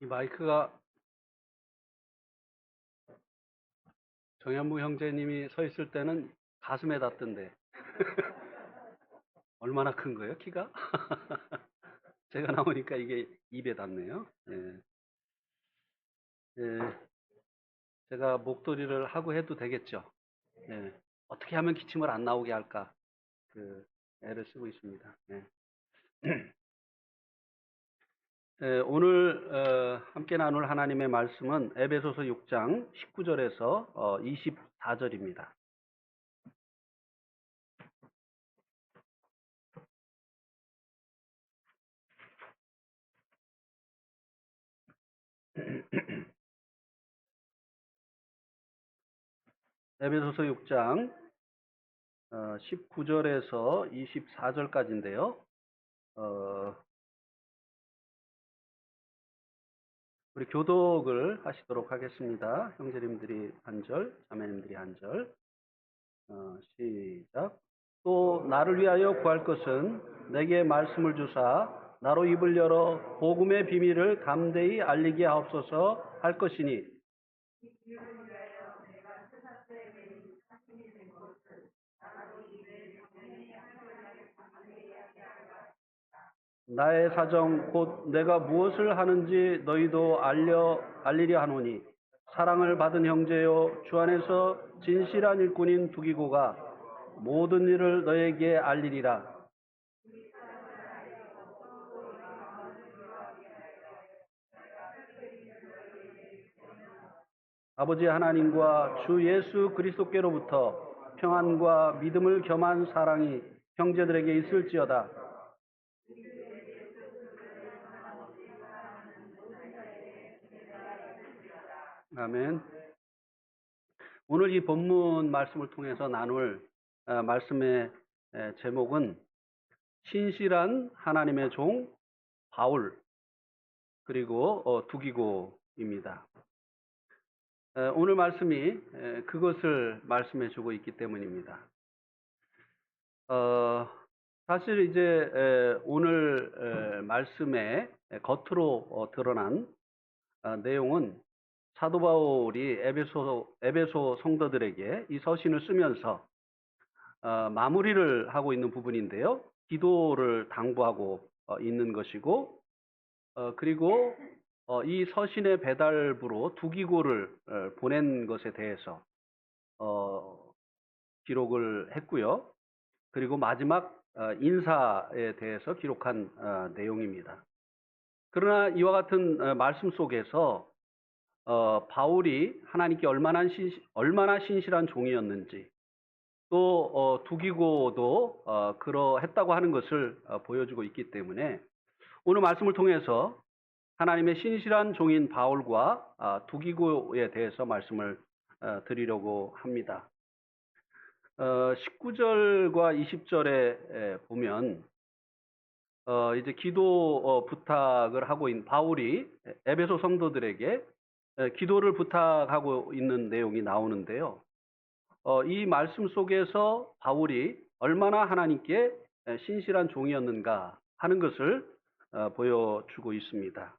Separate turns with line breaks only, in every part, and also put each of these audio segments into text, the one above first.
마이크가 정현무 형제님이 서 있을 때는 가슴에 닿던데 얼마나 큰 거예요, 키가? 제가 나오니까 이게 입에 닿네요. 예. 예, 제가 목도리를 하고 해도 되겠죠. 예. 어떻게 하면 기침을 안 나오게 할까? 애를 쓰고 있습니다. 예. 예, 오늘 함께 나눌 하나님의 말씀은 에베소서 6장 19절에서 24절입니다. 에베소서 6장 19절에서 24절까지인데요. 우리 교독을 하시도록 하겠습니다. 형제님들이 한 절, 자매님들이 한 절. 시작. 또 나를 위하여 구할 것은 내게 말씀을 주사 나로 입을 열어 복음의 비밀을 담대히 알리게 하옵소서 할 것이니 나의 사정 곧 내가 무엇을 하는지 너희도 알리려 하노니 사랑을 받은 형제요 주 안에서 진실한 일꾼인 두기고가 모든 일을 너에게 알리리라. 아버지 하나님과 주 예수 그리스도께로부터 평안과 믿음을 겸한 사랑이 형제들에게 있을지어다. 아멘. 오늘 이 본문 말씀을 통해서 나눌 말씀의 제목은 신실한 하나님의 종 바울 그리고 두기고입니다. 오늘 말씀이 그것을 말씀해 주고 있기 때문입니다. 사실 이제 오늘 말씀에 겉으로 드러난 내용은 사도 바울이 에베소 성도들에게 이 서신을 쓰면서 마무리를 하고 있는 부분인데요. 기도를 당부하고 있는 것이고 그리고 이 서신의 배달부로 두기고를 보낸 것에 대해서 기록을 했고요. 그리고 마지막 인사에 대해서 기록한 내용입니다. 그러나 이와 같은 말씀 속에서 바울이 하나님께 얼마나 신실한 종이었는지 또 두기고도 그러했다고 하는 것을 보여주고 있기 때문에 오늘 말씀을 통해서 하나님의 신실한 종인 바울과 두기고에 대해서 말씀을 드리려고 합니다. 19절과 20절에 보면 이제 기도 부탁을 하고 있는 바울이 에베소 성도들에게 기도를 부탁하고 있는 내용이 나오는데요. 이 말씀 속에서 바울이 얼마나 하나님께 신실한 종이었는가 하는 것을 보여주고 있습니다.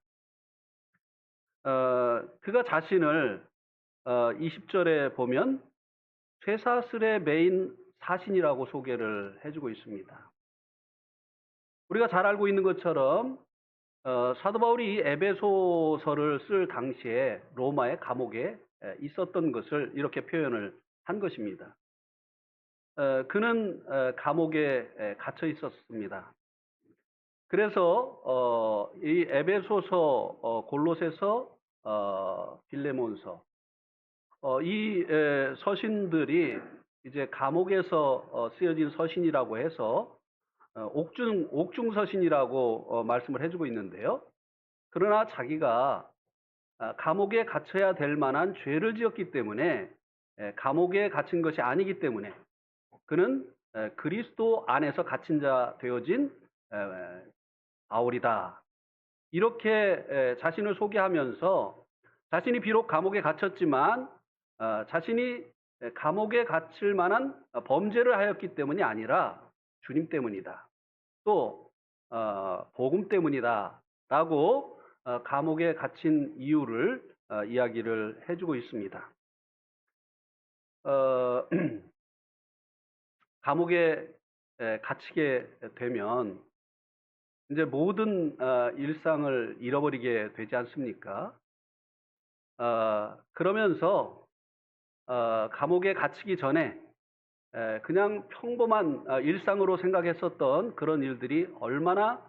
그가 자신을 20절에 보면 쇠사슬에 매인 사신이라고 소개를 해주고 있습니다. 우리가 잘 알고 있는 것처럼 사도 바울이 에베소서를 쓸 당시에 로마의 감옥에 있었던 것을 이렇게 표현을 한 것입니다. 그는 감옥에 갇혀 있었습니다. 그래서 이 에베소서, 골로새서, 빌레몬서 이 서신들이 이제 감옥에서 쓰여진 서신이라고 해서 옥중 서신이라고 말씀을 해주고 있는데요. 그러나 자기가 감옥에 갇혀야 될 만한 죄를 지었기 때문에 감옥에 갇힌 것이 아니기 때문에 그는 그리스도 안에서 갇힌 자 되어진 바울이다. 이렇게 자신을 소개하면서 자신이 비록 감옥에 갇혔지만 자신이 감옥에 갇힐 만한 범죄를 하였기 때문이 아니라 주님 때문이다. 또 복음 때문이다 라고 감옥에 갇힌 이유를 이야기를 해주고 있습니다. 감옥에 갇히게 되면 이제 모든 일상을 잃어버리게 되지 않습니까? 그러면서 감옥에 갇히기 전에 그냥 평범한 일상으로 생각했었던 그런 일들이 얼마나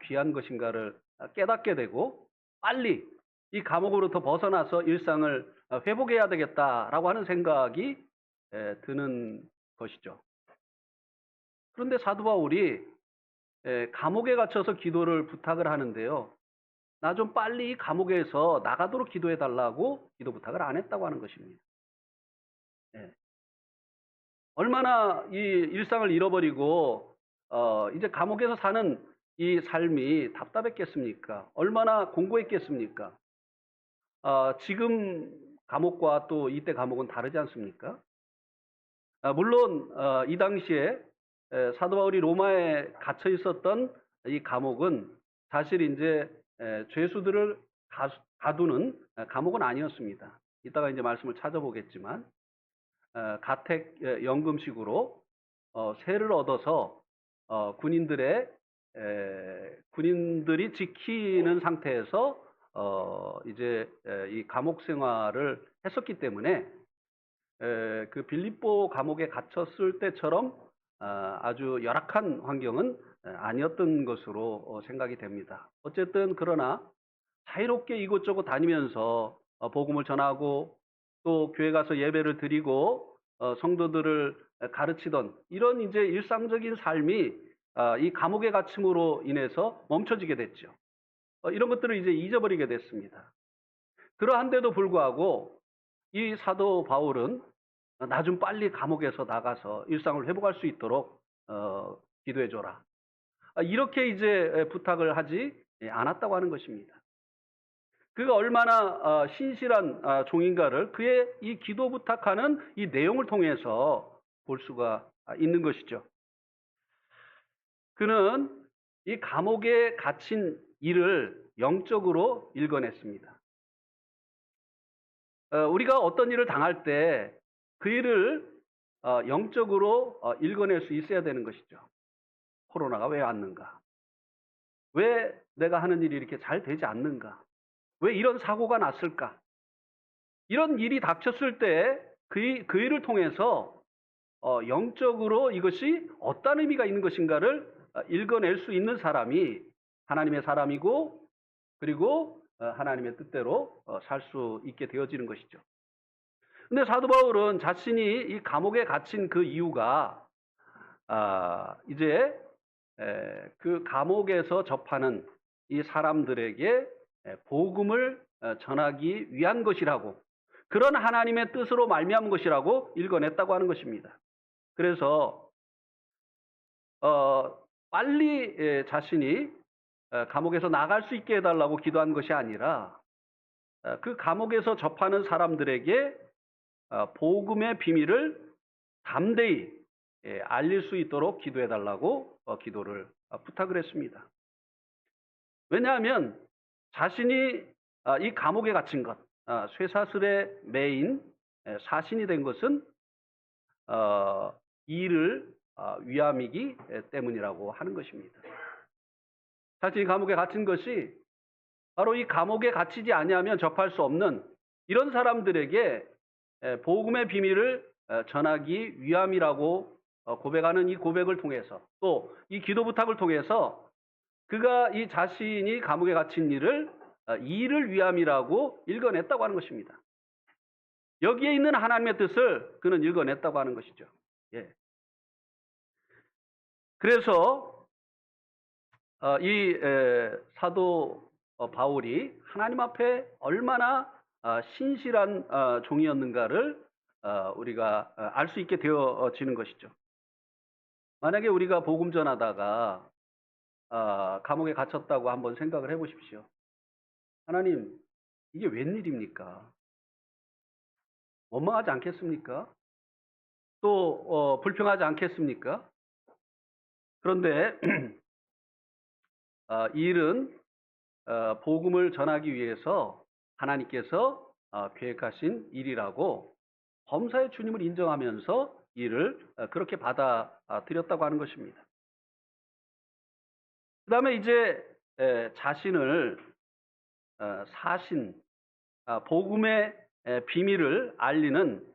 귀한 것인가를 깨닫게 되고 빨리 이 감옥으로부터 벗어나서 일상을 회복해야 되겠다라고 하는 생각이 드는 것이죠. 그런데 사도 바울이 감옥에 갇혀서 기도를 부탁을 하는데요. 나 좀 빨리 이 감옥에서 나가도록 기도해 달라고 기도 부탁을 안 했다고 하는 것입니다. 예. 얼마나 이 일상을 잃어버리고 이제 감옥에서 사는 이 삶이 답답했겠습니까? 얼마나 공고했겠습니까? 지금 감옥과 또 이때 감옥은 다르지 않습니까? 물론 이 당시에 사도 바울이 로마에 갇혀 있었던 이 감옥은 사실 이제 죄수들을 가두는 감옥은 아니었습니다. 이따가 이제 말씀을 찾아보겠지만 가택 연금식으로 세를 얻어서 군인들이 지키는 상태에서 이제 이 감옥 생활을 했었기 때문에 그 빌립보 감옥에 갇혔을 때처럼 아주 열악한 환경은 아니었던 것으로 생각이 됩니다. 어쨌든 그러나 자유롭게 이곳저곳 다니면서 복음을 전하고 또 교회 가서 예배를 드리고 성도들을 가르치던 이런 이제 일상적인 삶이 이 감옥의 갇힘으로 인해서 멈춰지게 됐죠. 이런 것들을 이제 잊어버리게 됐습니다. 그러한데도 불구하고 이 사도 바울은 나 좀 빨리 감옥에서 나가서 일상을 회복할 수 있도록 기도해 줘라. 이렇게 이제 부탁을 하지 않았다고 하는 것입니다. 그가 얼마나 신실한 종인가를 그의 이 기도 부탁하는 이 내용을 통해서 볼 수가 있는 것이죠. 그는 이 감옥에 갇힌 이를 영적으로 읽어냈습니다. 우리가 어떤 일을 당할 때 그 일을 영적으로 읽어낼 수 있어야 되는 것이죠. 코로나가 왜 왔는가? 왜 내가 하는 일이 이렇게 잘 되지 않는가? 왜 이런 사고가 났을까? 이런 일이 닥쳤을 때 그 일을 통해서 영적으로 이것이 어떤 의미가 있는 것인가를 읽어낼 수 있는 사람이 하나님의 사람이고 그리고 하나님의 뜻대로 살 수 있게 되어지는 것이죠. 근데 사도 바울은 자신이 이 감옥에 갇힌 그 이유가 이제 그 감옥에서 접하는 이 사람들에게 복음을 전하기 위한 것이라고 그런 하나님의 뜻으로 말미암은 것이라고 읽어냈다고 하는 것입니다. 그래서 빨리 자신이 감옥에서 나갈 수 있게 해달라고 기도한 것이 아니라 그 감옥에서 접하는 사람들에게 복음의 비밀을 담대히 알릴 수 있도록 기도해달라고 기도를 부탁을 했습니다. 왜냐하면 자신이 이 감옥에 갇힌 것, 쇠사슬에 매인 사신이 된 것은 이를 위함이기 때문이라고 하는 것입니다. 자신이 감옥에 갇힌 것이 바로 이 감옥에 갇히지 아니하면 접할 수 없는 이런 사람들에게 복음의 비밀을 전하기 위함이라고 고백하는 이 고백을 통해서 또 이 기도 부탁을 통해서 그가 이 자신이 감옥에 갇힌 이를 위함이라고 읽어냈다고 하는 것입니다. 여기에 있는 하나님의 뜻을 그는 읽어냈다고 하는 것이죠. 예. 그래서 이 사도 바울이 하나님 앞에 얼마나 신실한 종이었는가를 우리가 알 수 있게 되어지는 것이죠. 만약에 우리가 복음 전하다가 감옥에 갇혔다고 한번 생각을 해보십시오. 하나님, 이게 웬일입니까? 원망하지 않겠습니까? 또 불평하지 않겠습니까? 그런데 이 일은 복음을 전하기 위해서 하나님께서 계획하신 일이라고 범사의 주님을 인정하면서 이를 그렇게 받아들였다고 하는 것입니다. 그 다음에 이제 자신을 사신, 복음의 비밀을 알리는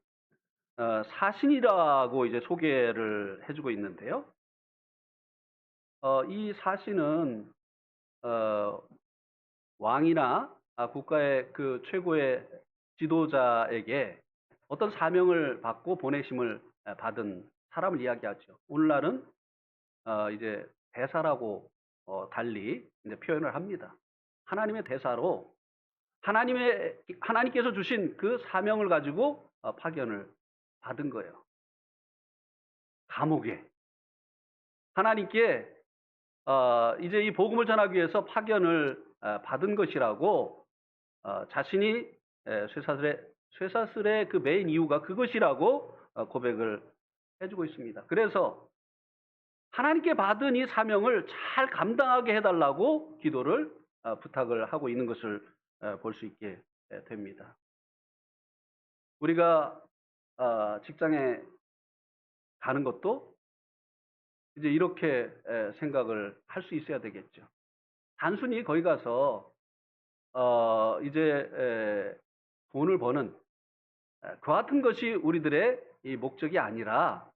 사신이라고 이제 소개를 해주고 있는데요. 이 사신은 왕이나 국가의 그 최고의 지도자에게 어떤 사명을 받고 보내심을 받은 사람을 이야기하죠. 오늘날은 이제 대사라고 달리 이제 표현을 합니다. 하나님의 대사로 하나님께서 주신 그 사명을 가지고 파견을 받은 거예요. 감옥에 하나님께 이제 이 복음을 전하기 위해서 파견을 받은 것이라고 자신이 쇠사슬의 그 메인 이유가 그것이라고 고백을 해주고 있습니다. 그래서 하나님께 받은 이 사명을 잘 감당하게 해달라고 기도를 부탁을 하고 있는 것을 볼 수 있게 됩니다. 우리가 직장에 가는 것도 이제 이렇게 생각을 할 수 있어야 되겠죠. 단순히 거기 가서 이제 돈을 버는 그 같은 것이 우리들의 이 목적이 아니라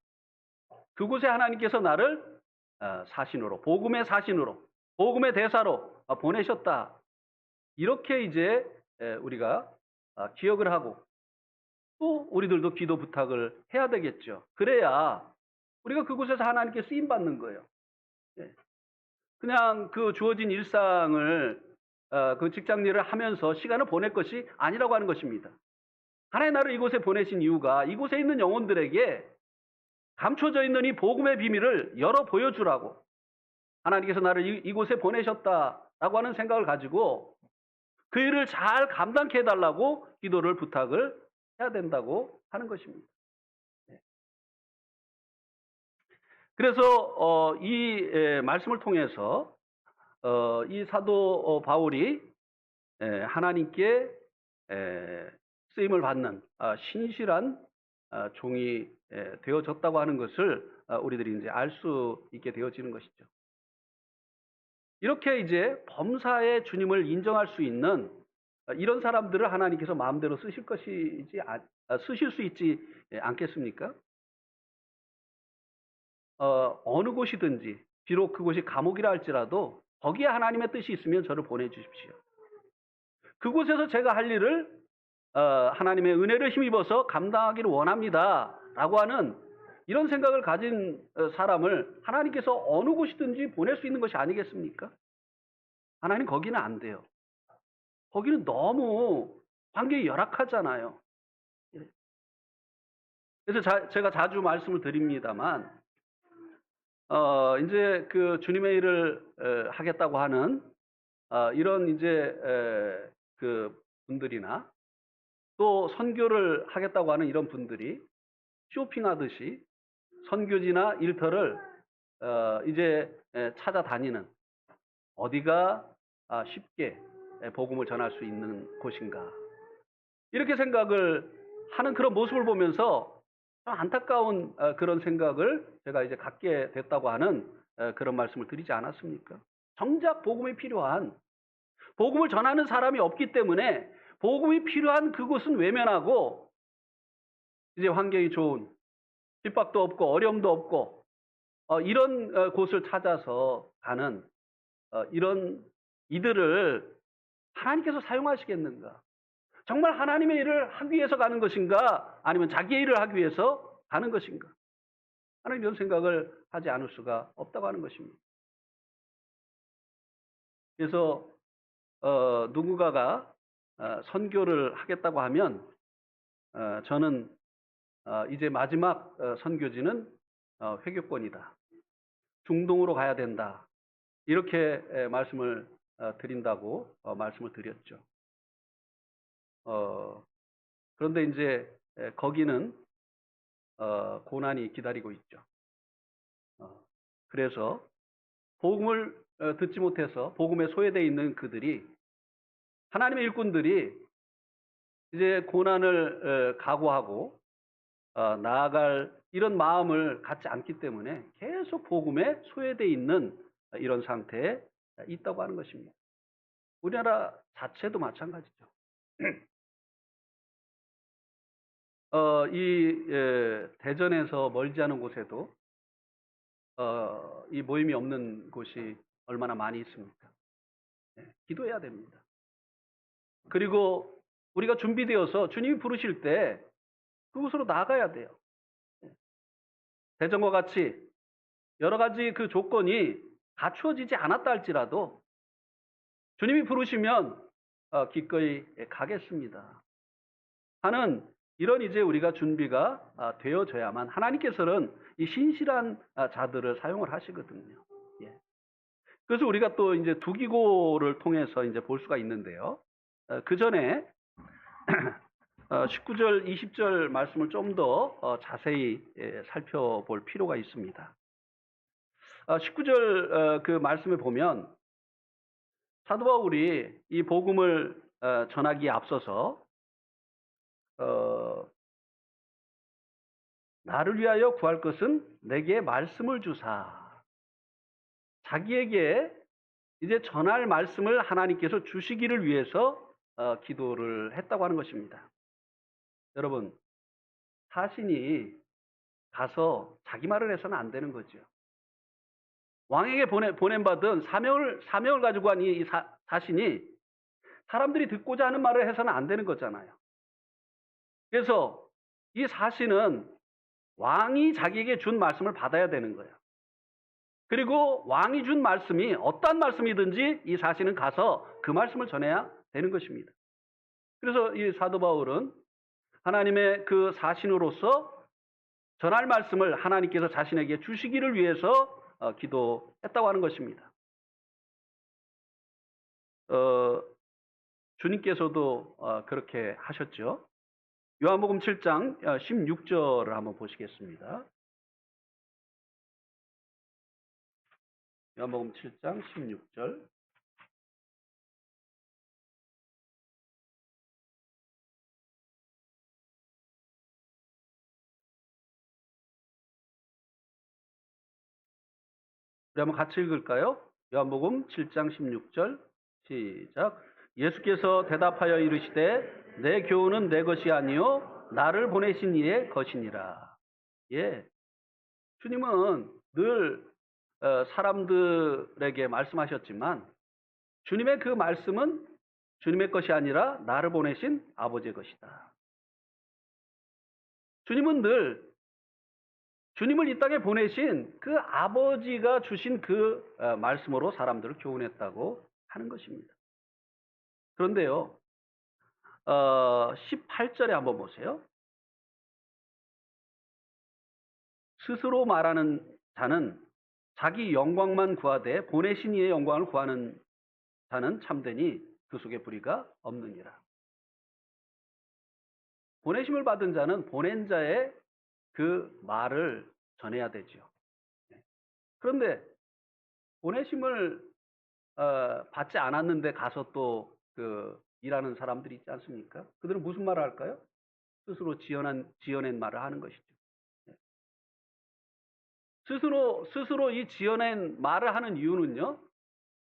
그곳에 하나님께서 나를 사신으로, 복음의 사신으로, 복음의 대사로 보내셨다. 이렇게 이제 우리가 기억을 하고 또 우리들도 기도 부탁을 해야 되겠죠. 그래야 우리가 그곳에서 하나님께 쓰임 받는 거예요. 그냥 그 주어진 일상을 그 직장 일을 하면서 시간을 보낼 것이 아니라고 하는 것입니다. 하나님 나를 이곳에 보내신 이유가 이곳에 있는 영혼들에게 감춰져 있는 이 복음의 비밀을 열어 보여주라고, 하나님께서 나를 이곳에 보내셨다라고 하는 생각을 가지고 그 일을 잘 감당케 해달라고 기도를 부탁을 해야 된다고 하는 것입니다. 그래서 이 말씀을 통해서 이 사도 바울이 하나님께 쓰임을 받는 신실한 종이 되어졌다고 하는 것을 우리들이 이제 알 수 있게 되어지는 것이죠. 이렇게 이제 범사의 주님을 인정할 수 있는 이런 사람들을 하나님께서 마음대로 쓰실 수 있지 않겠습니까? 어느 곳이든지 비록 그곳이 감옥이라 할지라도 거기에 하나님의 뜻이 있으면 저를 보내주십시오. 그곳에서 제가 할 일을 하나님의 은혜를 힘입어서 감당하기를 원합니다 라고 하는 이런 생각을 가진 사람을 하나님께서 어느 곳이든지 보낼 수 있는 것이 아니겠습니까? 하나님 거기는 안 돼요. 거기는 너무 환경이 열악하잖아요. 그래서 제가 자주 말씀을 드립니다만 이제 그 주님의 일을 하겠다고 하는 이런 이제 그 분들이나 또 선교를 하겠다고 하는 이런 분들이 쇼핑하듯이 선교지나 일터를 이제 찾아다니는, 어디가 쉽게 복음을 전할 수 있는 곳인가, 이렇게 생각을 하는 그런 모습을 보면서 안타까운 그런 생각을 제가 이제 갖게 됐다고 하는 그런 말씀을 드리지 않았습니까? 정작 복음이 필요한, 복음을 전하는 사람이 없기 때문에 복음이 필요한 그곳은 외면하고 이제 환경이 좋은, 핍박도 없고 어려움도 없고 이런 곳을 찾아서 가는 이런 이들을 하나님께서 사용하시겠는가? 정말 하나님의 일을 하기 위해서 가는 것인가? 아니면 자기의 일을 하기 위해서 가는 것인가? 하나님 이런 생각을 하지 않을 수가 없다고 하는 것입니다. 그래서 누군가가 선교를 하겠다고 하면 저는 이제 마지막 선교지는 회교권이다. 중동으로 가야 된다. 이렇게 말씀을 드린다고 말씀을 드렸죠. 그런데 이제 거기는 고난이 기다리고 있죠. 그래서 복음을 듣지 못해서 복음에 소외되어 있는 그들이, 하나님의 일꾼들이 이제 고난을 각오하고 나아갈 이런 마음을 갖지 않기 때문에 계속 복음에 소외되어 있는 이런 상태에 있다고 하는 것입니다. 우리나라 자체도 마찬가지죠. 대전에서 멀지 않은 곳에도 이 모임이 없는 곳이 얼마나 많이 있습니까? 기도해야 됩니다. 그리고 우리가 준비되어서 주님이 부르실 때 그곳으로 나가야 돼요. 대전과 같이 여러 가지 그 조건이 갖추어지지 않았다 할지라도 주님이 부르시면 기꺼이 가겠습니다 하는 이런 이제 우리가 준비가 되어져야만 하나님께서는 이 신실한 자들을 사용을 하시거든요. 예. 그래서 우리가 또 이제 두기고를 통해서 이제 볼 수가 있는데요. 그 전에 19절, 20절 말씀을 좀 더 자세히 살펴볼 필요가 있습니다. 19절 그 말씀에 보면 사도 바울이 이 복음을 전하기에 앞서서 나를 위하여 구할 것은 내게 말씀을 주사, 자기에게 이제 전할 말씀을 하나님께서 주시기를 위해서 기도를 했다고 하는 것입니다. 여러분, 사신이 가서 자기 말을 해서는 안 되는 거죠. 왕에게 보냄받은 사명을 가지고 간 이 사신이 사람들이 듣고자 하는 말을 해서는 안 되는 거잖아요. 그래서 이 사신은 왕이 자기에게 준 말씀을 받아야 되는 거예요. 그리고 왕이 준 말씀이 어떤 말씀이든지 이 사신은 가서 그 말씀을 전해야 되는 것입니다. 그래서 이 사도 바울은 하나님의 그 사신으로서 전할 말씀을 하나님께서 자신에게 주시기를 위해서 기도했다고 하는 것입니다. 주님께서도 그렇게 하셨죠. 요한복음 7장 16절을 한번 보시겠습니다. 요한복음 7장 16절. 우리 한번 같이 읽을까요? 요한복음 7장 16절 시작. 예수께서 대답하여 이르시되 내 교훈은 내 것이 아니요 나를 보내신 이의 것이니라. 예, 주님은 늘 사람들에게 말씀하셨지만 주님의 그 말씀은 주님의 것이 아니라 나를 보내신 아버지의 것이다. 주님은 늘 주님을 이 땅에 보내신 그 아버지가 주신 그 말씀으로 사람들을 교훈했다고 하는 것입니다. 그런데요, 18절에 한번 보세요. 스스로 말하는 자는 자기 영광만 구하되 보내신 이의 영광을 구하는 자는 참되니 그 속에 불의가 없느니라. 보내심을 받은 자는 보낸 자의 그 말을 전해야 되죠. 그런데 보내심을 받지 않았는데 가서 또 그 일하는 사람들이 있지 않습니까? 그들은 무슨 말을 할까요? 스스로 지어낸 말을 하는 것이죠. 스스로 이 지어낸 말을 하는 이유는요,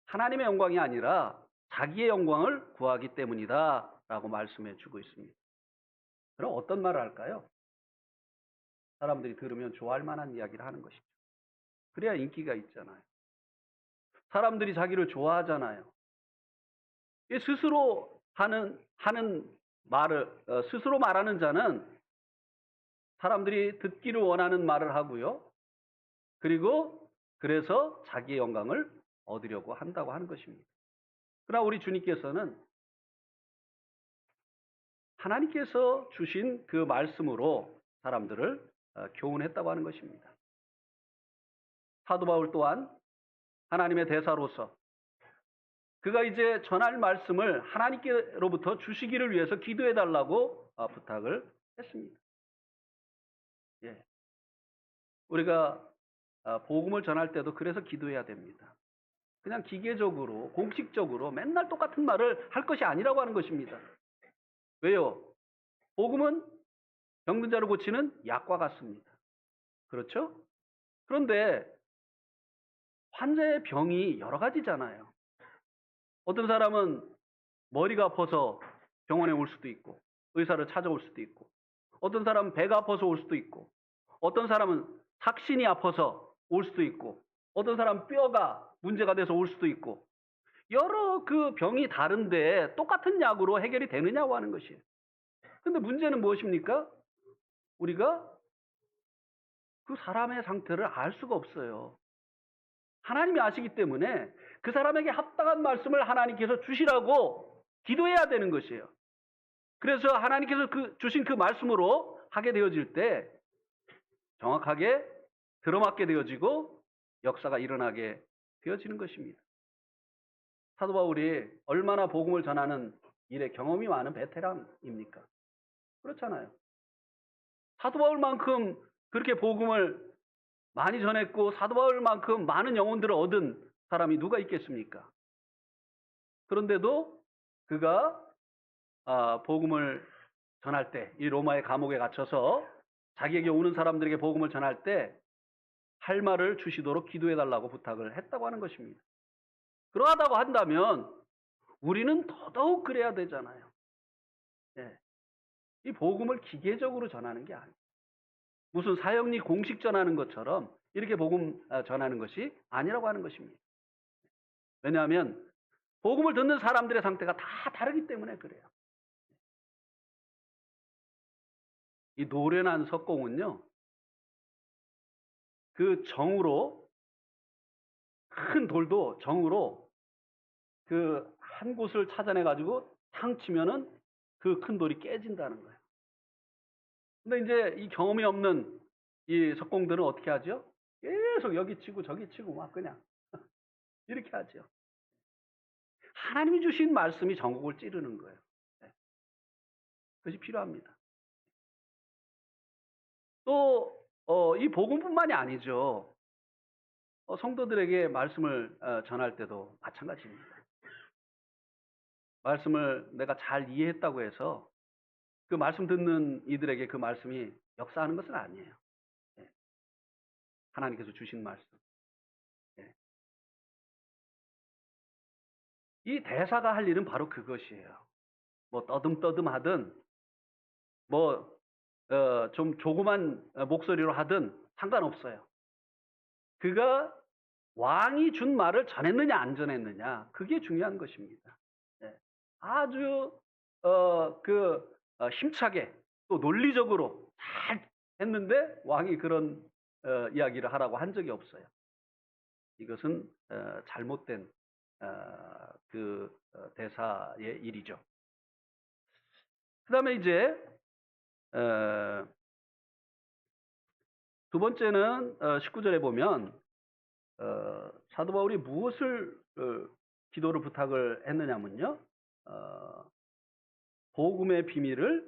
하나님의 영광이 아니라 자기의 영광을 구하기 때문이다 라고 말씀해 주고 있습니다. 그럼 어떤 말을 할까요? 사람들이 들으면 좋아할 만한 이야기를 하는 것이죠. 그래야 인기가 있잖아요. 사람들이 자기를 좋아하잖아요. 스스로 하는 말을 스스로 말하는 자는 사람들이 듣기를 원하는 말을 하고요. 그리고 그래서 자기의 영광을 얻으려고 한다고 하는 것입니다. 그러나 우리 주님께서는 하나님께서 주신 그 말씀으로 사람들을 교훈했다고 하는 것입니다. 사도 바울 또한 하나님의 대사로서 그가 이제 전할 말씀을 하나님께로부터 주시기를 위해서 기도해 달라고 부탁을 했습니다. 예. 우리가 복음을 전할 때도 그래서 기도해야 됩니다. 그냥 기계적으로 공식적으로 맨날 똑같은 말을 할 것이 아니라고 하는 것입니다. 왜요? 복음은 병든 자를 고치는 약과 같습니다. 그렇죠? 그런데 환자의 병이 여러 가지잖아요. 어떤 사람은 머리가 아파서 병원에 올 수도 있고 의사를 찾아올 수도 있고, 어떤 사람은 배가 아파서 올 수도 있고, 어떤 사람은 삭신이 아파서 올 수도 있고, 어떤 사람은 뼈가 문제가 돼서 올 수도 있고, 여러 그 병이 다른데 똑같은 약으로 해결이 되느냐고 하는 것이에요. 근데 문제는 무엇입니까? 우리가 그 사람의 상태를 알 수가 없어요. 하나님이 아시기 때문에 그 사람에게 합당한 말씀을 하나님께서 주시라고 기도해야 되는 것이에요. 그래서 하나님께서 주신 그 말씀으로 하게 되어질 때 정확하게 들어맞게 되어지고 역사가 일어나게 되어지는 것입니다. 사도 바울이 얼마나 복음을 전하는 일에 경험이 많은 베테랑입니까? 그렇잖아요. 사도 바울만큼 그렇게 복음을 많이 전했고 사도 바울만큼 많은 영혼들을 얻은 사람이 누가 있겠습니까? 그런데도 그가 복음을 전할 때, 이 로마의 감옥에 갇혀서 자기에게 오는 사람들에게 복음을 전할 때 할 말을 주시도록 기도해달라고 부탁을 했다고 하는 것입니다. 그러하다고 한다면 우리는 더더욱 그래야 되잖아요. 네. 이 복음을 기계적으로 전하는 게 아니에요. 무슨 사형리 공식 전하는 것처럼 이렇게 복음 전하는 것이 아니라고 하는 것입니다. 왜냐하면 복음을 듣는 사람들의 상태가 다 다르기 때문에 그래요. 이 노련한 석공은요, 그 정으로, 큰 돌도 정으로 그 한 곳을 찾아내 가지고 탕 치면은 그 큰 돌이 깨진다는 거예요. 근데 이제 이 경험이 없는 이 석공들은 어떻게 하죠? 계속 여기 치고 저기 치고 막 그냥 이렇게 하죠. 하나님이 주신 말씀이 전국을 찌르는 거예요. 네. 그것이 필요합니다. 또 이 복음뿐만이 아니죠. 성도들에게 말씀을 전할 때도 마찬가지입니다. 말씀을 내가 잘 이해했다고 해서 그 말씀 듣는 이들에게 그 말씀이 역사하는 것은 아니에요. 네. 하나님께서 주신 말씀. 네. 이 대사가 할 일은 바로 그것이에요. 뭐 떠듬떠듬 하든 뭐 좀 조그만 목소리로 하든 상관없어요. 그가 왕이 준 말을 전했느냐 안 전했느냐, 그게 중요한 것입니다. 네. 아주 힘차게 또 논리적으로 잘 했는데 왕이 그런 이야기를 하라고 한 적이 없어요. 이것은 잘못된 대사의 일이죠. 그 다음에 이제 두 번째는 19절에 보면 사도 바울이 무엇을 기도를 부탁을 했느냐면요, 복음의 비밀을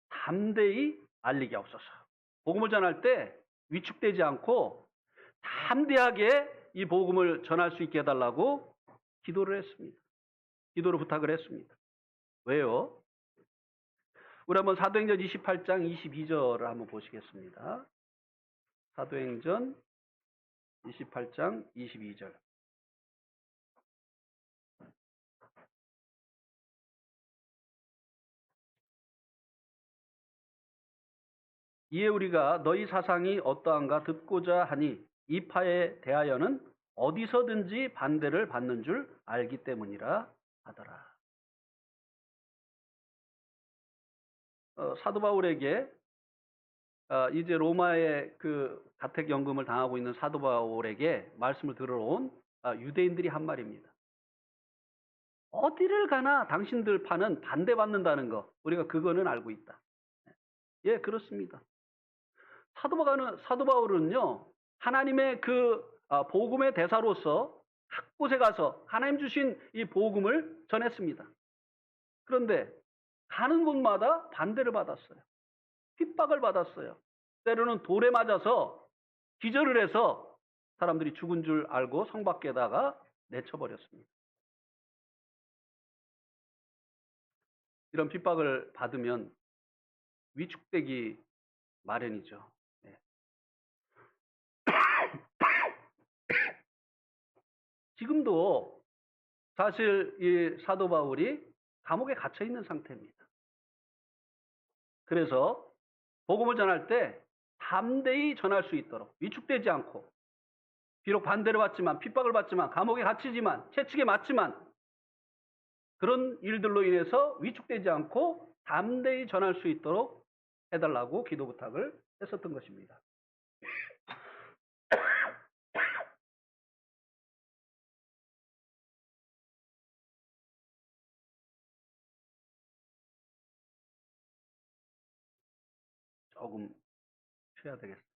담대히 알리게 하옵소서. 복음을 전할 때 위축되지 않고 담대하게 이 복음을 전할 수 있게 해달라고 기도를 했습니다. 기도를 부탁을 했습니다. 왜요? 우리 한번 사도행전 28장 22절을 한번 보시겠습니다. 사도행전 28장 22절. 이에 우리가 너희 사상이 어떠한가 듣고자 하니 이 파에 대하여는 어디서든지 반대를 받는 줄 알기 때문이라 하더라. 사도 바울에게 이제 로마의 그 가택연금을 당하고 있는 사도 바울에게 말씀을 들어온 유대인들이 한 말입니다. 어디를 가나 당신들 파는 반대받는다는 거, 우리가 그거는 알고 있다. 예, 그렇습니다. 사도 바울은요, 하나님의 그 복음의 대사로서 각 곳에 가서 하나님 주신 이 복음을 전했습니다. 그런데 가는 곳마다 반대를 받았어요. 핍박을 받았어요. 때로는 돌에 맞아서 기절을 해서 사람들이 죽은 줄 알고 성 밖에다가 내쳐버렸습니다. 이런 핍박을 받으면 위축되기 마련이죠. 네. 지금도 사실 이 사도 바울이 감옥에 갇혀 있는 상태입니다. 그래서 복음을 전할 때 담대히 전할 수 있도록 위축되지 않고, 비록 반대를 받지만, 핍박을 받지만, 감옥에 갇히지만, 채찍에 맞지만, 그런 일들로 인해서 위축되지 않고 담대히 전할 수 있도록 해달라고 기도 부탁을 했었던 것입니다. 조금 쉬어야 되겠습니다.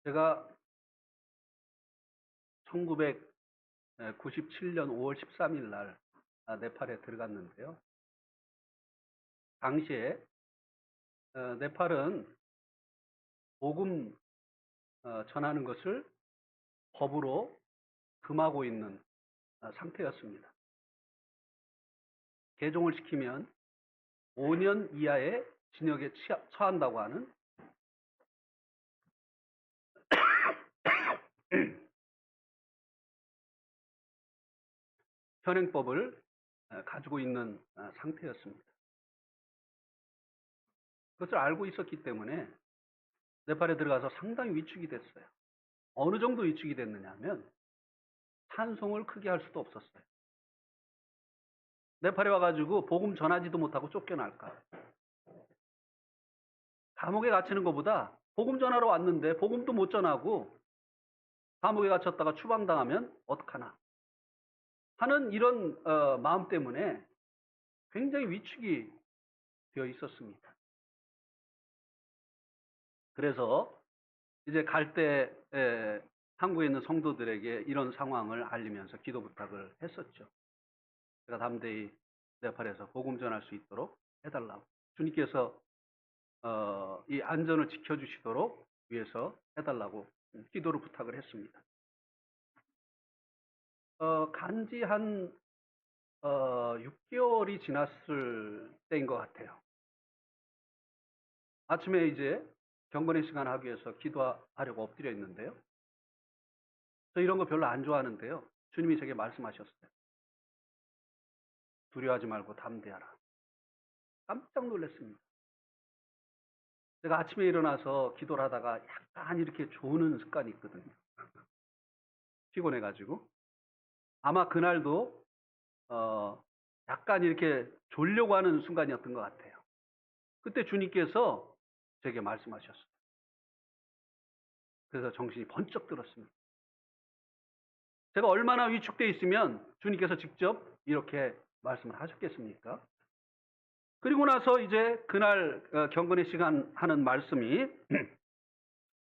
제가 1997년 5월 13일 날 네팔에 들어갔는데요. 당시에 네팔은 복음 전하는 것을 법으로 금하고 있는 상태였습니다. 개종을 시키면 5년 이하의 징역에 처한다고 하는 현행법을 가지고 있는 상태였습니다. 그것을 알고 있었기 때문에 네팔에 들어가서 상당히 위축이 됐어요. 어느 정도 위축이 됐느냐 하면 찬송을 크게 할 수도 없었어요. 네팔에 와가지고 복음 전하지도 못하고 쫓겨날까. 감옥에 갇히는 것보다 복음 전하러 왔는데 복음도 못 전하고 감옥에 갇혔다가 추방당하면 어떡하나 하는 이런 마음 때문에 굉장히 위축이 되어 있었습니다. 그래서 이제 갈 때 한국에 있는 성도들에게 이런 상황을 알리면서 기도 부탁을 했었죠. 제가 담대히 네팔에서 복음 전할 수 있도록 해달라고. 주님께서 이 안전을 지켜주시도록 위해서 해달라고 기도를 부탁을 했습니다. 간지 한 6개월이 지났을 때인 것 같아요. 아침에 이제 경건의 시간 하기 위해서 기도하려고 엎드려 있는데요. 저 이런 거 별로 안 좋아하는데요. 주님이 제게 말씀하셨어요. 두려워하지 말고 담대하라. 깜짝 놀랐습니다. 제가 아침에 일어나서 기도를 하다가 약간 이렇게 조는 습관이 있거든요. 피곤해가지고. 아마 그날도 약간 이렇게 졸려고 하는 순간이었던 것 같아요. 그때 주님께서 제게 말씀하셨어요. 그래서 정신이 번쩍 들었습니다. 제가 얼마나 위축되어 있으면 주님께서 직접 이렇게 말씀을 하셨겠습니까? 그리고 나서 이제 그날 경건의 시간 하는 말씀이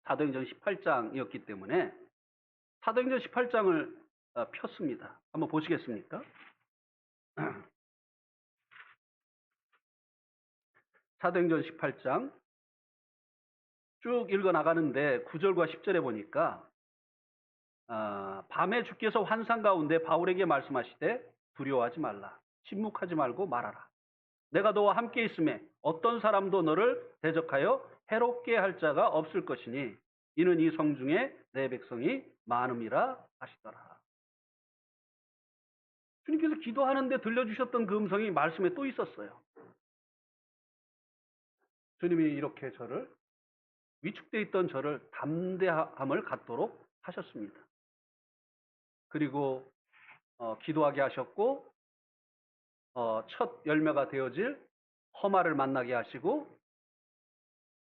사도행전 18장이었기 때문에 사도행전 18장을 폈습니다. 한번 보시겠습니까? 사도행전 18장 쭉 읽어 나가는데 9절과 10절에 보니까 밤에 주께서 환상 가운데 바울에게 말씀하시되 두려워하지 말라. 침묵하지 말고 말하라. 내가 너와 함께 있음에 어떤 사람도 너를 대적하여 해롭게 할 자가 없을 것이니 이는 이 성 중에 내 백성이 많음이라 하시더라. 주님께서 기도하는데 들려주셨던 그 음성이 말씀에 또 있었어요. 주님이 이렇게 저를 위축되어 있던 저를 담대함을 갖도록 하셨습니다. 그리고 기도하게 하셨고 첫 열매가 되어질 허마를 만나게 하시고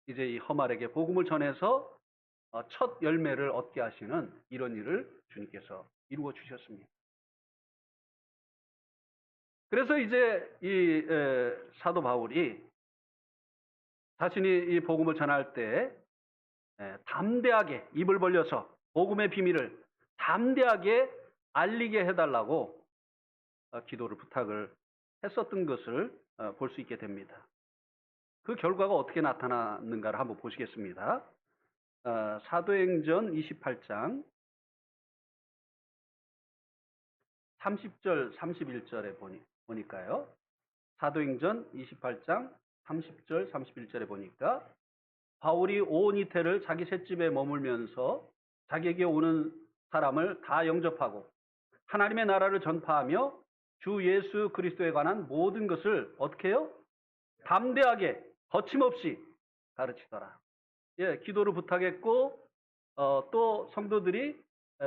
이제 이 허마에게 복음을 전해서 첫 열매를 얻게 하시는 이런 일을 주님께서 이루어 주셨습니다. 그래서 이제 이 사도 바울이 자신이 이 복음을 전할 때 담대하게 입을 벌려서 복음의 비밀을 담대하게 알리게 해달라고 기도를 부탁을 했었던 것을 볼 수 있게 됩니다. 그 결과가 어떻게 나타났는가를 한번 보시겠습니다. 사도행전 28장 30절 31절에 보니까요. 사도행전 28장 30절 31절에 보니까 바울이 온 이태를 자기 셋집에 머물면서 자기에게 오는 사람을 다 영접하고 하나님의 나라를 전파하며 주 예수 그리스도에 관한 모든 것을 어떻게 해요? 담대하게 거침없이 가르치더라. 예, 기도를 부탁했고 또 성도들이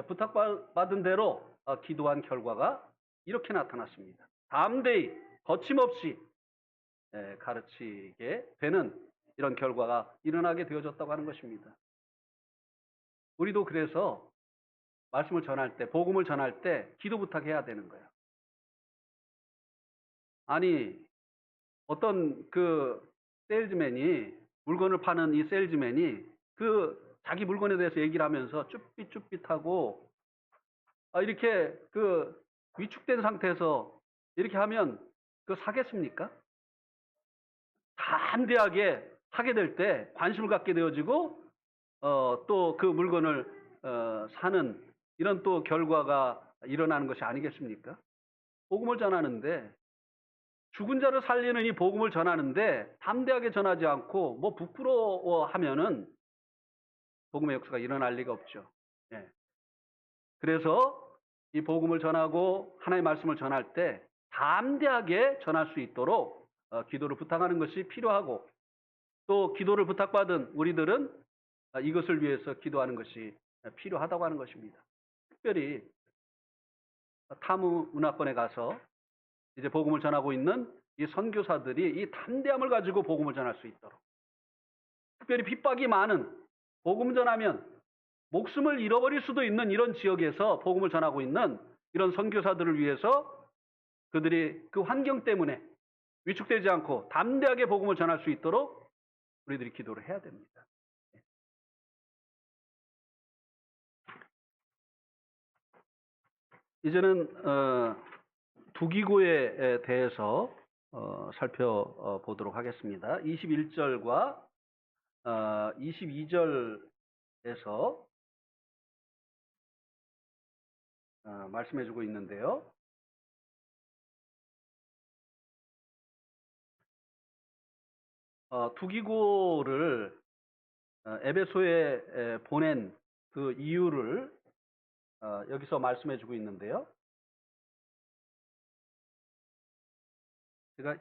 부탁받은 대로 기도한 결과가 이렇게 나타났습니다. 담대히 거침없이 가르치게 되는 이런 결과가 일어나게 되어졌다고 하는 것입니다. 우리도 그래서 말씀을 전할 때, 복음을 전할 때 기도 부탁해야 되는 거예요. 아니, 어떤 그 세일즈맨이, 물건을 파는 이 세일즈맨이 그 자기 물건에 대해서 얘기를 하면서 쭈삣쭈삣하고 이렇게 그 위축된 상태에서 이렇게 하면 그 사겠습니까? 담대하게 하게 될 때 관심을 갖게 되어지고 또 그 물건을 사는 이런 또 결과가 일어나는 것이 아니겠습니까? 복음을 전하는데 죽은 자를 살리는 이 복음을 전하는데 담대하게 전하지 않고 뭐 부끄러워하면은 복음의 역사가 일어날 리가 없죠. 예. 그래서 이 복음을 전하고 하나님의 말씀을 전할 때 담대하게 전할 수 있도록 기도를 부탁하는 것이 필요하고 또 기도를 부탁받은 우리들은 이것을 위해서 기도하는 것이 필요하다고 하는 것입니다. 특별히 타무 문화권에 가서 이제 복음을 전하고 있는 이 선교사들이 이 담대함을 가지고 복음을 전할 수 있도록 특별히 핍박이 많은 복음 전하면 목숨을 잃어버릴 수도 있는 이런 지역에서 복음을 전하고 있는 이런 선교사들을 위해서 그들이 그 환경 때문에 위축되지 않고 담대하게 복음을 전할 수 있도록 우리들이 기도를 해야 됩니다. 이제는 두기고에 대해서 살펴보도록 하겠습니다. 21절과 22절에서 말씀해주고 있는데요. 두기고를 에베소에 보낸 그 이유를 여기서 말씀해주고 있는데요. 제가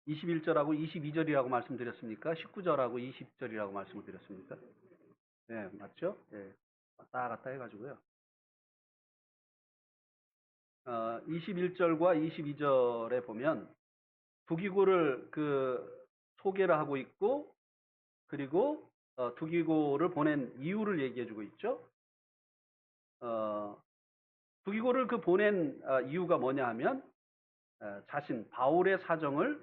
21절하고 22절이라고 말씀드렸습니까? 19절하고 20절이라고 말씀을 드렸습니까? 네, 맞죠? 네, 왔다 갔다 해가지고요. 21절과 22절에 보면 두기고를 그 소개를 하고 있고 그리고 두기고를 보낸 이유를 얘기해주고 있죠. 두기고를 그 보낸 이유가 뭐냐 하면 자신 바울의 사정을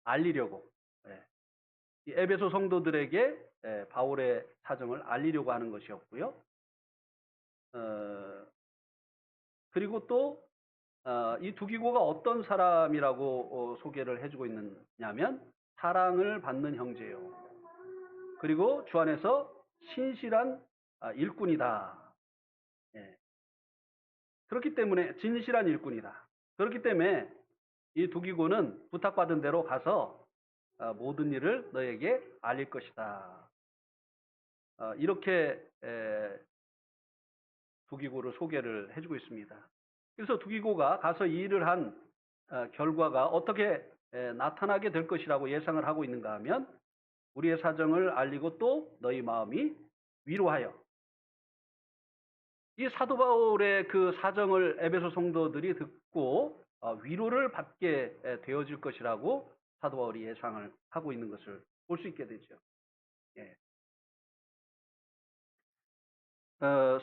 알리려고 이 에베소 성도들에게 바울의 사정을 알리려고 하는 것이었고요. 그리고 또 이 두기고가 어떤 사람이라고 소개를 해주고 있느냐면 사랑을 받는 형제요. 그리고 주 안에서 신실한 일꾼이다. 그렇기 때문에 진실한 일꾼이다. 그렇기 때문에 이 두기고는 부탁받은 대로 가서 모든 일을 너에게 알릴 것이다. 이렇게 두기고를 소개를 해주고 있습니다. 그래서 두기고가 가서 이 일을 한 결과가 어떻게 나타나게 될 것이라고 예상을 하고 있는가 하면 우리의 사정을 알리고 또 너희 마음이 위로하여 이 사도 바울의 그 사정을 에베소 성도들이 듣고 위로를 받게 되어질 것이라고 사도 바울이 예상을 하고 있는 것을 볼 수 있게 되죠. 예.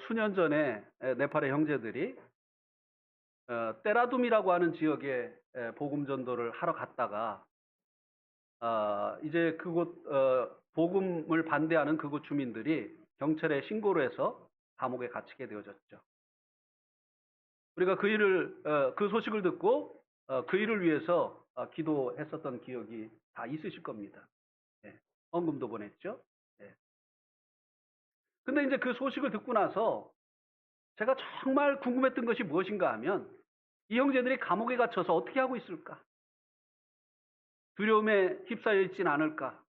수년 전에 네팔의 형제들이 때라둠이라고 하는 지역에 복음 전도를 하러 갔다가 이제 그곳 복음을 반대하는 그곳 주민들이 경찰에 신고를 해서 감옥에 갇히게 되어졌죠. 우리가 그 소식을 듣고 그 일을 위해서 기도했었던 기억이 다 있으실 겁니다. 예, 헌금도 보냈죠. 예. 근데 이제 그 소식을 듣고 나서 제가 정말 궁금했던 것이 무엇인가 하면 이 형제들이 감옥에 갇혀서 어떻게 하고 있을까? 두려움에 휩싸여 있진 않을까?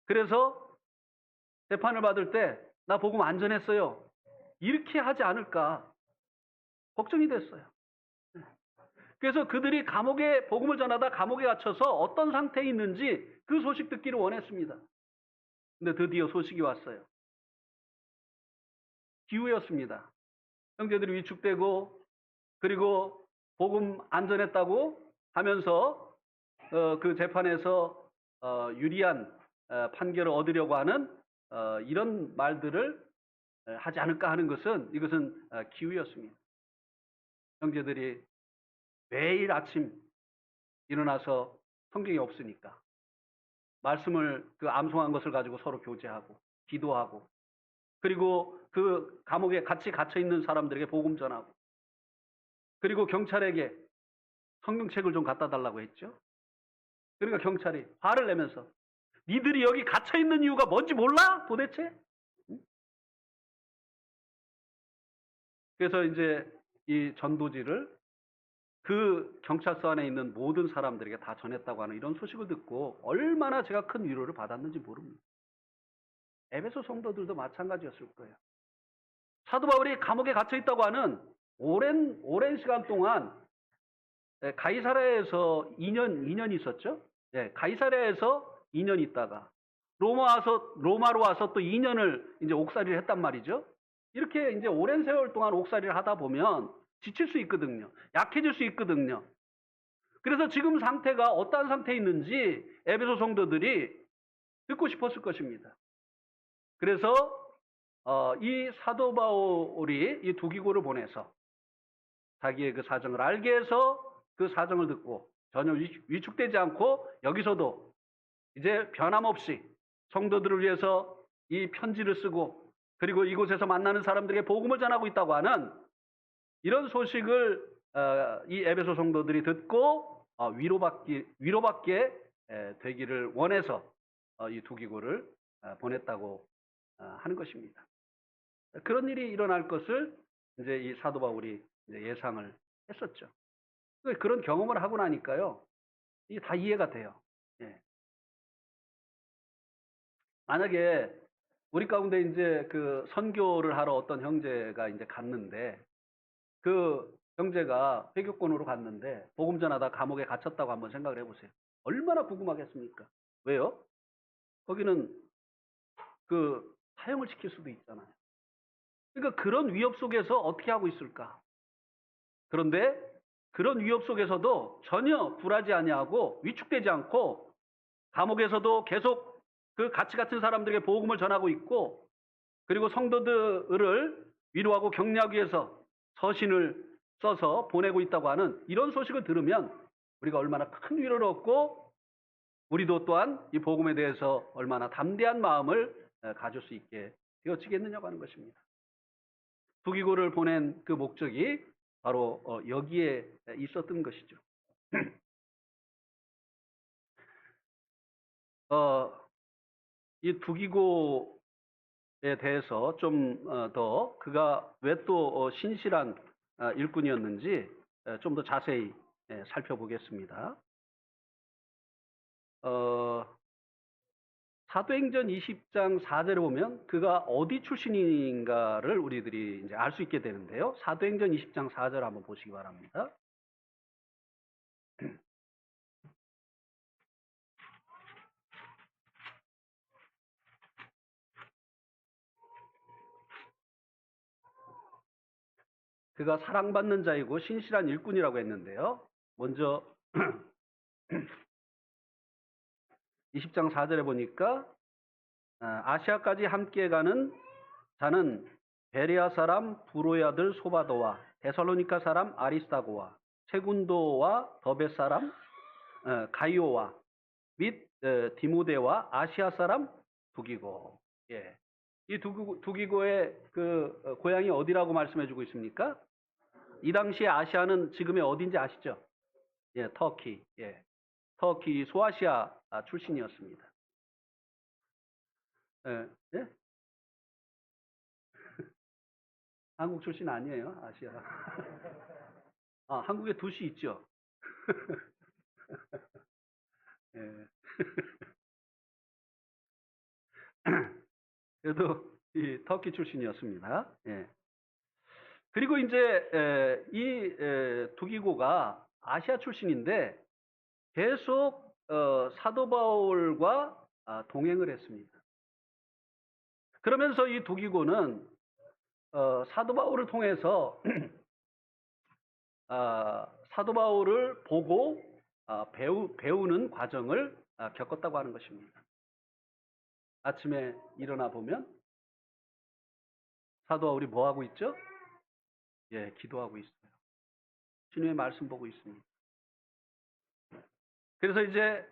그래서 재판을 받을 때 나 복음 안 전했어요. 이렇게 하지 않을까 걱정이 됐어요. 그래서 그들이 감옥에 복음을 전하다 감옥에 갇혀서 어떤 상태에 있는지 그 소식 듣기를 원했습니다. 근데 드디어 소식이 왔어요. 기후였습니다. 형제들이 위축되고 그리고 복음 안 전했다고 하면서 그 재판에서 유리한 판결을 얻으려고 하는 이런 말들을 하지 않을까 하는 이것은 기우였습니다. 형제들이 매일 아침 일어나서 성경이 없으니까 말씀을 그 암송한 것을 가지고 서로 교제하고 기도하고 그리고 그 감옥에 같이 갇혀 있는 사람들에게 복음 전하고 그리고 경찰에게 성경책을 좀 갖다 달라고 했죠. 그러니까 경찰이 화를 내면서 니들이 여기 갇혀 있는 이유가 뭔지 몰라? 도대체? 그래서 이제 이 전도지를 그 경찰서 안에 있는 모든 사람들에게 다 전했다고 하는 이런 소식을 듣고 얼마나 제가 큰 위로를 받았는지 모릅니다. 에베소 성도들도 마찬가지였을 거예요. 사도 바울이 감옥에 갇혀 있다고 하는 오랜 시간 동안 가이사랴에서 2년 있었죠. 네, 가이사랴에서 2년 있다가 로마로 와서 또 2년을 이제 옥살이를 했단 말이죠. 이렇게 이제 오랜 세월 동안 옥살이를 하다 보면 지칠 수 있거든요. 약해질 수 있거든요. 그래서 지금 상태가 어떠한 상태에 있는지 에베소 성도들이 듣고 싶었을 것입니다. 그래서 이 사도 바울이 이 두기고를 보내서 자기의 그 사정을 알게 해서 그 사정을 듣고 전혀 위축되지 않고 여기서도 이제 변함없이 성도들을 위해서 이 편지를 쓰고 그리고 이곳에서 만나는 사람들에게 복음을 전하고 있다고 하는 이런 소식을 이 에베소 성도들이 듣고 위로받게 되기를 원해서 이 두기고를 보냈다고 하는 것입니다. 그런 일이 일어날 것을 이제 이 사도 바울이 이제 예상을 했었죠. 그런 경험을 하고 나니까요, 이게 다 이해가 돼요. 예. 만약에 우리 가운데 이제 그 선교를 하러 어떤 형제가 이제 갔는데 그 형제가 회교권으로 갔는데 복음 전하다 감옥에 갇혔다고 한번 생각을 해보세요. 얼마나 궁금하겠습니까? 왜요? 거기는 그 사형을 시킬 수도 있잖아요. 그러니까 그런 위협 속에서 어떻게 하고 있을까? 그런데 그런 위협 속에서도 전혀 굴하지 아니하고 위축되지 않고 감옥에서도 계속 그 같이 같은 사람들에게 복음을 전하고 있고 그리고 성도들을 위로하고 격려하기 위해서 서신을 써서 보내고 있다고 하는 이런 소식을 들으면 우리가 얼마나 큰 위로를 얻고 우리도 또한 이 복음에 대해서 얼마나 담대한 마음을 가질 수 있게 되어지겠느냐고 하는 것입니다. 두기고를 보낸 그 목적이 바로 여기에 있었던 것이죠. 이 두기고에 대해서 좀 더 그가 왜 또 신실한 일꾼이었는지 좀 더 자세히 살펴보겠습니다. 사도행전 20장 4절에 보면 그가 어디 출신인가를 우리들이 이제 알 수 있게 되는데요. 사도행전 20장 4절 한번 보시기 바랍니다. 그가 사랑받는 자이고 신실한 일꾼이라고 했는데요. 먼저 20장 4절에 보니까 아시아까지 함께 가는 자는 베레아 사람 부로의 아들 소바도와 데살로니가 사람 아리스다고와 세군도와 더베 사람 가이오와 및 디모데와 아시아 사람 두기고. 예. 이 두기고의 그 고향이 어디라고 말씀해주고 있습니까? 이 당시에 아시아는 지금의 어딘지 아시죠? 예, 터키. 예. 터키 소아시아 출신이었습니다. 예? 예? 한국 출신 아니에요, 아시아. 한국에 도시 있죠. 예. 그래도 이 터키 출신이었습니다. 예. 그리고 이제 이 두기고가 아시아 출신인데 계속 사도 바울과 동행을 했습니다. 그러면서 이 두기고는 사도 바울을 통해서 사도 바울을 보고 배우는 과정을 겪었다고 하는 것입니다. 아침에 일어나 보면 사도 바울이 뭐 하고 있죠? 예, 기도하고 있어요. 주님의 말씀 보고 있습니다. 그래서 이제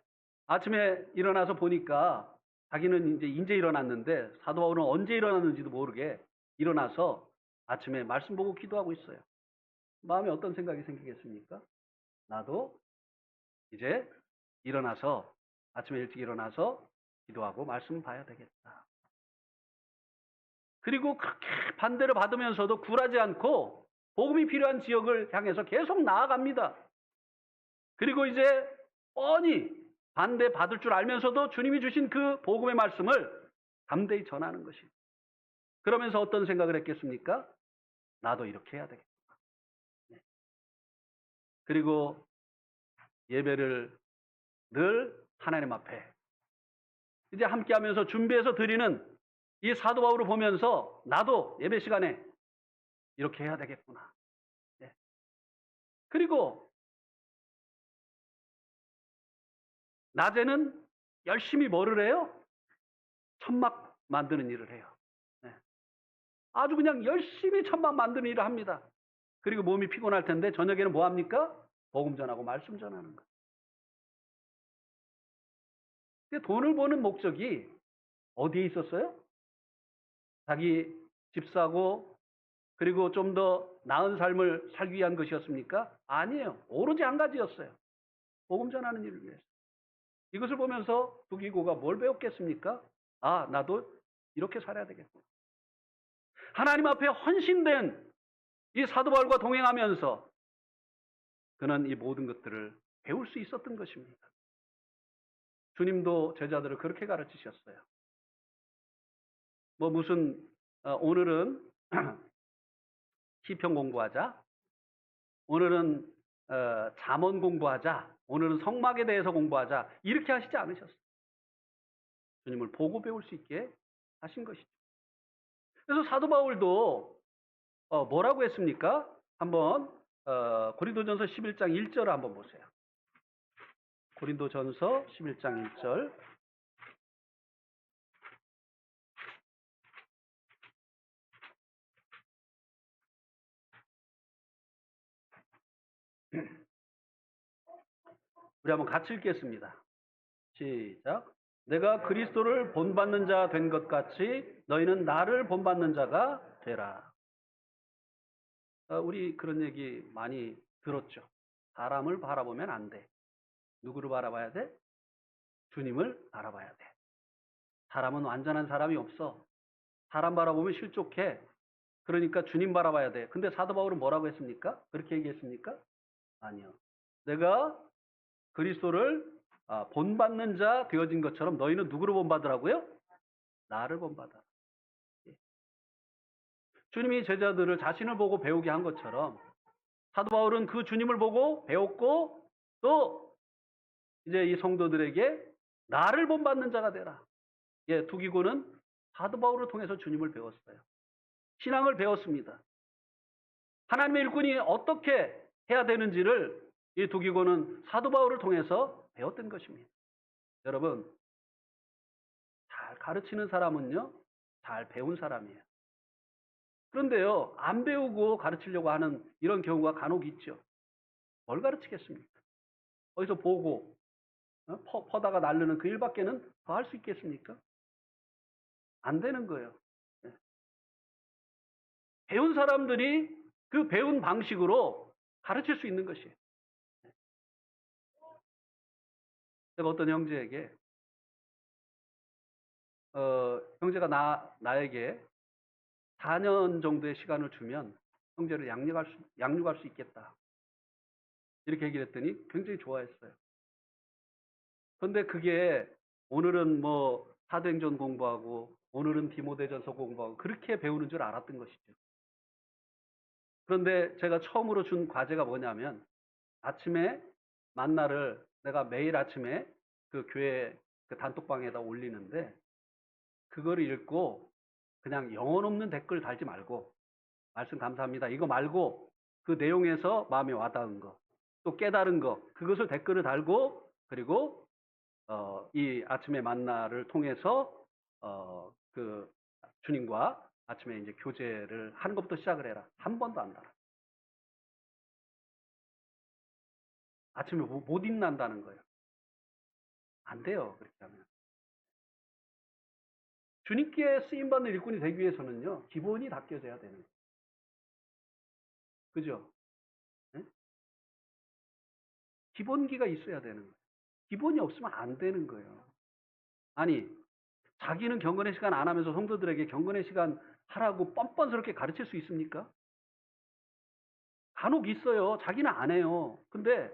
아침에 일어나서 보니까 자기는 이제 일어났는데 사도 바울은 언제 일어났는지도 모르게 일어나서 아침에 말씀 보고 기도하고 있어요. 마음에 어떤 생각이 생기겠습니까? 나도 이제 일어나서 아침에 일찍 일어나서 기도하고 말씀 봐야 되겠다. 그리고 그렇게 반대를 받으면서도 굴하지 않고 복음이 필요한 지역을 향해서 계속 나아갑니다. 그리고 이제 뻔히 반대 받을 줄 알면서도 주님이 주신 그 복음의 말씀을 담대히 전하는 것입니다. 그러면서 어떤 생각을 했겠습니까? 나도 이렇게 해야 되겠다. 그리고 예배를 늘 하나님 앞에 이제 함께 하면서 준비해서 드리는 이 사도 바울을 보면서 나도 예배 시간에 이렇게 해야 되겠구나. 네. 그리고 낮에는 열심히 뭐를 해요? 천막 만드는 일을 해요. 네. 아주 그냥 열심히 천막 만드는 일을 합니다. 그리고 몸이 피곤할 텐데 저녁에는 뭐 합니까? 복음 전하고 말씀 전하는 거. 돈을 버는 목적이 어디에 있었어요? 자기 집 사고 그리고 좀 더 나은 삶을 살기 위한 것이었습니까? 아니에요. 오로지 한 가지였어요. 복음 전하는 일을 위해서. 이것을 보면서 두기고가 뭘 배웠겠습니까? 나도 이렇게 살아야 되겠구나. 하나님 앞에 헌신된 이 사도 바울과 동행하면서 그는 이 모든 것들을 배울 수 있었던 것입니다. 주님도 제자들을 그렇게 가르치셨어요. 무슨 오늘은 시편 공부하자. 오늘은 잠언 공부하자. 오늘은 성막에 대해서 공부하자. 이렇게 하시지 않으셨어요. 주님을 보고 배울 수 있게 하신 것이죠. 그래서 사도 바울도 뭐라고 했습니까? 한번 고린도전서 11장 1절을 한번 보세요. 고린도전서 11장 1절. 우리 한번 같이 읽겠습니다. 시작. 내가 그리스도를 본받는 자 된 것 같이 너희는 나를 본받는 자가 되라. 우리 그런 얘기 많이 들었죠. 사람을 바라보면 안 돼. 누구를 바라봐야 돼? 주님을 바라봐야 돼. 사람은 완전한 사람이 없어. 사람 바라보면 실족해. 그러니까 주님 바라봐야 돼. 근데 사도 바울은 뭐라고 했습니까? 그렇게 얘기했습니까? 아니요. 내가 그리스도를 본받는 자 되어진 것처럼 너희는 누구를 본받으라고요? 나를 본받아. 주님이 제자들을 자신을 보고 배우게 한 것처럼 사도 바울은 그 주님을 보고 배웠고 또 이제 이 성도들에게 나를 본받는 자가 되라. 예, 두기고는 사도 바울을 통해서 주님을 배웠어요. 신앙을 배웠습니다. 하나님의 일꾼이 어떻게 해야 되는지를 이 두기고는 사도 바울을 통해서 배웠던 것입니다. 여러분, 잘 가르치는 사람은요, 잘 배운 사람이에요. 그런데요, 안 배우고 가르치려고 하는 이런 경우가 간혹 있죠. 뭘 가르치겠습니까? 어디서 보고 퍼다가 날르는 그 일밖에는 더 할 수 있겠습니까? 안 되는 거예요. 예. 배운 사람들이 그 배운 방식으로 가르칠 수 있는 것이에요. 제가 어떤 형제에게 형제가 나에게 4년 정도의 시간을 주면 형제를 양육할 수 있겠다. 이렇게 얘기를 했더니 굉장히 좋아했어요. 그런데 그게 오늘은 뭐 사도행전 공부하고 오늘은 디모데전서 공부하고 그렇게 배우는 줄 알았던 것이죠. 그런데 제가 처음으로 준 과제가 뭐냐면 아침에 만나를 내가 매일 아침에 그 교회 그 단톡방에다 올리는데 그거를 읽고 그냥 영혼 없는 댓글 달지 말고 말씀 감사합니다. 이거 말고 그 내용에서 마음에 와닿은 거, 또 깨달은 거, 그것을 댓글을 달고 그리고 이 아침의 만나를 통해서 그 주님과 아침에 이제 교제를 하는 것부터 시작을 해라. 한 번도 안 달아. 아침에 못 일어난다는 거예요. 안 돼요. 그렇게 하면. 주님께 쓰임받는 일꾼이 되기 위해서는요. 기본이 닦여져야 되는 거예요. 그죠? 네? 기본기가 있어야 되는 거예요. 기본이 없으면 안 되는 거예요. 아니 자기는 경건의 시간 안 하면서 성도들에게 경건의 시간 하라고 뻔뻔스럽게 가르칠 수 있습니까? 간혹 있어요. 자기는 안 해요. 근데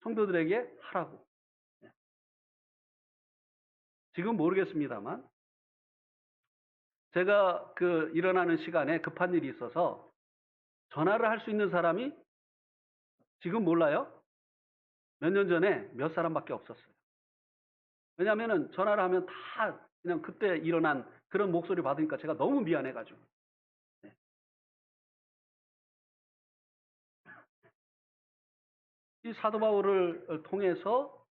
성도들에게 하라고. 지금 모르겠습니다만 제가 그 일어나는 시간에 급한 일이 있어서 전화를 할 수 있는 사람이 지금 몰라요. 몇 년 전에 몇 사람밖에 없었어요. 왜냐하면 전화를 하면 다 그냥 그때 일어난 그런 목소리 받으니까 제가 너무 미안해가지고. 네. 이 사도 바울을 통해서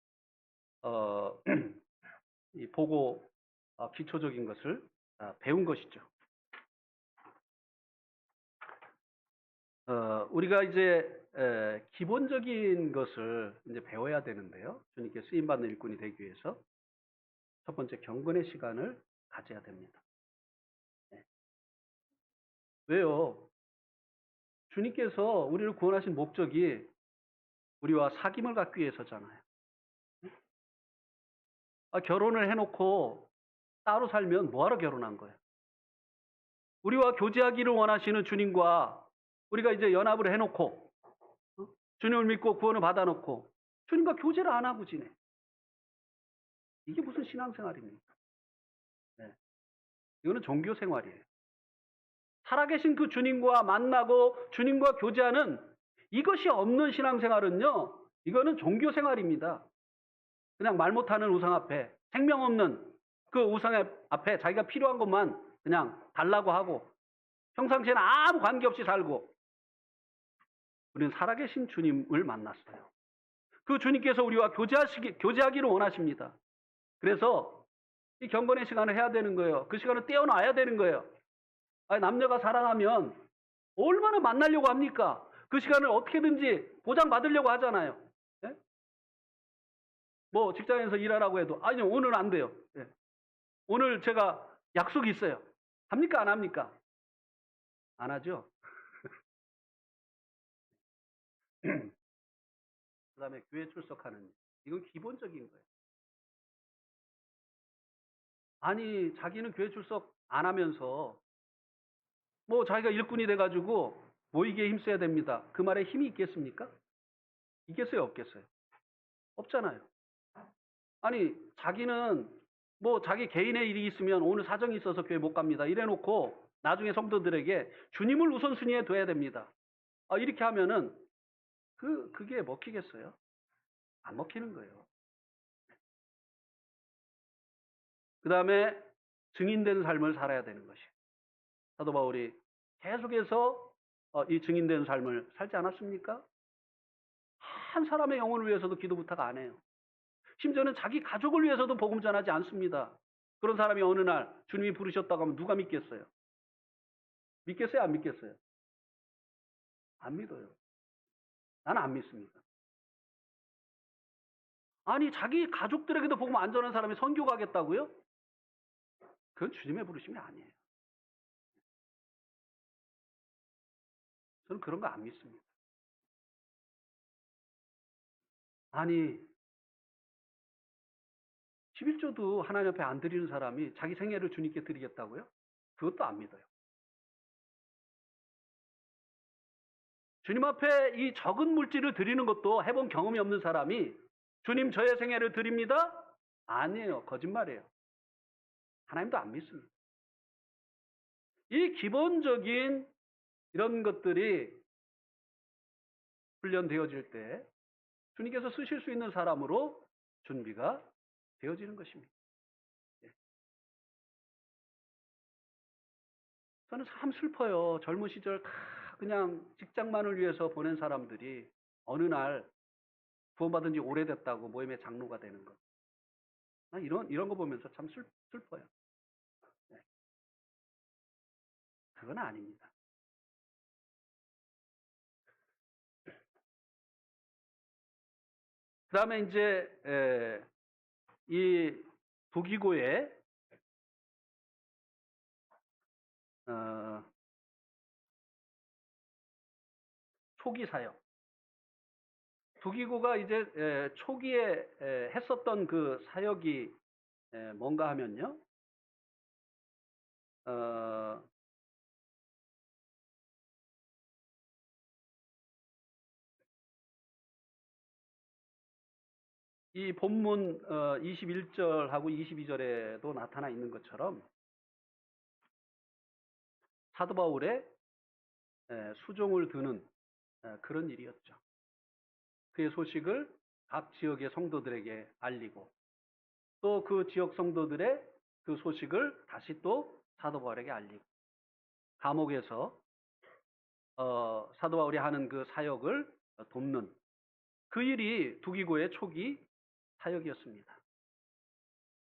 이 보고 기초적인 것을 배운 것이죠. 우리가 이제 기본적인 것을 이제 배워야 되는데요. 주님께 쓰임받는 일꾼이 되기 위해서 첫 번째 경건의 시간을 가져야 됩니다. 네. 왜요? 주님께서 우리를 구원하신 목적이 우리와 사귐을 갖기 위해서잖아요. 결혼을 해놓고 따로 살면 뭐하러 결혼한 거예요? 우리와 교제하기를 원하시는 주님과 우리가 이제 연합을 해놓고 주님을 믿고 구원을 받아놓고 주님과 교제를 안 하고 지내. 이게 무슨 신앙생활입니까? 네. 이거는 종교생활이에요. 살아계신 그 주님과 만나고 주님과 교제하는 이것이 없는 신앙생활은요. 이거는 종교생활입니다. 그냥 말 못하는 우상 앞에 생명 없는 그 우상 앞에 자기가 필요한 것만 그냥 달라고 하고 평상시에는 아무 관계없이 살고 우리는 살아계신 주님을 만났어요. 그 주님께서 우리와 교제하기를 원하십니다. 그래서 이 경건의 시간을 해야 되는 거예요. 그 시간을 떼어놔야 되는 거예요. 남녀가 사랑하면 얼마나 만나려고 합니까? 그 시간을 어떻게든지 보장받으려고 하잖아요. 네? 뭐 직장에서 일하라고 해도 아니 오늘 안 돼요. 네. 오늘 제가 약속이 있어요. 합니까? 안 합니까? 안 하죠. 그 다음에 교회 출석하는 이건 기본적인 거예요. 아니 자기는 교회 출석 안 하면서 뭐 자기가 일꾼이 돼가지고 모이기에 힘써야 됩니다. 그 말에 힘이 있겠습니까? 있겠어요? 없겠어요? 없잖아요. 아니 자기는 뭐 자기 개인의 일이 있으면 오늘 사정이 있어서 교회 못 갑니다. 이래놓고 나중에 성도들에게 주님을 우선순위에 둬야 됩니다. 이렇게 하면은 그게 먹히겠어요? 안 먹히는 거예요. 그 다음에 증인된 삶을 살아야 되는 것이에요. 사도 바울이 계속해서 이 증인된 삶을 살지 않았습니까? 한 사람의 영혼을 위해서도 기도 부탁 안 해요. 심지어는 자기 가족을 위해서도 복음 전하지 않습니다. 그런 사람이 어느 날 주님이 부르셨다고 하면 누가 믿겠어요? 믿겠어요? 안 믿겠어요? 안 믿어요. 나는 안 믿습니다. 아니 자기 가족들에게도 복음 안 전하는 사람이 선교 가겠다고요? 그건 주님의 부르심이 아니에요. 저는 그런 거 안 믿습니다. 아니 11조도 하나님 앞에 안 드리는 사람이 자기 생애를 주님께 드리겠다고요? 그것도 안 믿어요. 주님 앞에 이 적은 물질을 드리는 것도 해본 경험이 없는 사람이 주님 저의 생애를 드립니다? 아니에요. 거짓말이에요. 하나님도 안 믿습니다. 이 기본적인 이런 것들이 훈련되어질 때 주님께서 쓰실 수 있는 사람으로 준비가 되어지는 것입니다. 예. 저는 참 슬퍼요. 젊은 시절 다 그냥 직장만을 위해서 보낸 사람들이 어느 날 구원받은 지 오래됐다고 모임의 장로가 되는 것. 이런 거 보면서 참 슬퍼요. 네. 그건 아닙니다. 그 다음에 이제 이 부기고의 초기 사역. 부기고가 이제 초기에 했었던 그 사역이 뭔가 하면요. 이 본문 21절하고 22절에도 나타나 있는 것처럼 사도 바울의 수종을 드는 그런 일이었죠. 그의 소식을 각 지역의 성도들에게 알리고 또 그 지역 성도들의 그 소식을 다시 또 사도 바울에게 알리고 감옥에서 사도 바울이 하는 그 사역을 돕는 그 일이 두기고의 초기 사역이었습니다.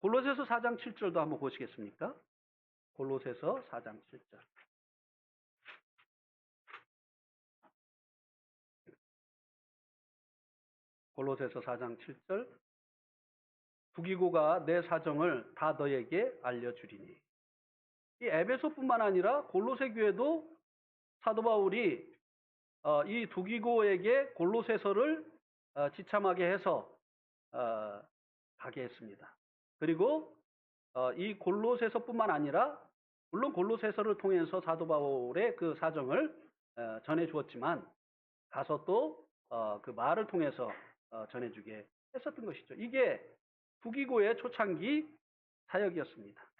골로새서 4장 7절도 한번 보시겠습니까? 골로새서 4장 7절. 골로새서 4장 7절. 두기고가 내 사정을 다 너에게 알려주리니. 이 에베소뿐만 아니라 골로새 교회도 사도 바울이 이 두기고에게 골로새서를 지참하게 해서 가게 했습니다. 그리고 이 골로새서뿐만 아니라 물론 골로새서를 통해서 사도 바울의 그 사정을 전해 주었지만 가서 또 그 말을 통해서 전해주게 했었던 것이죠. 이게 부기고의 초창기 사역이었습니다.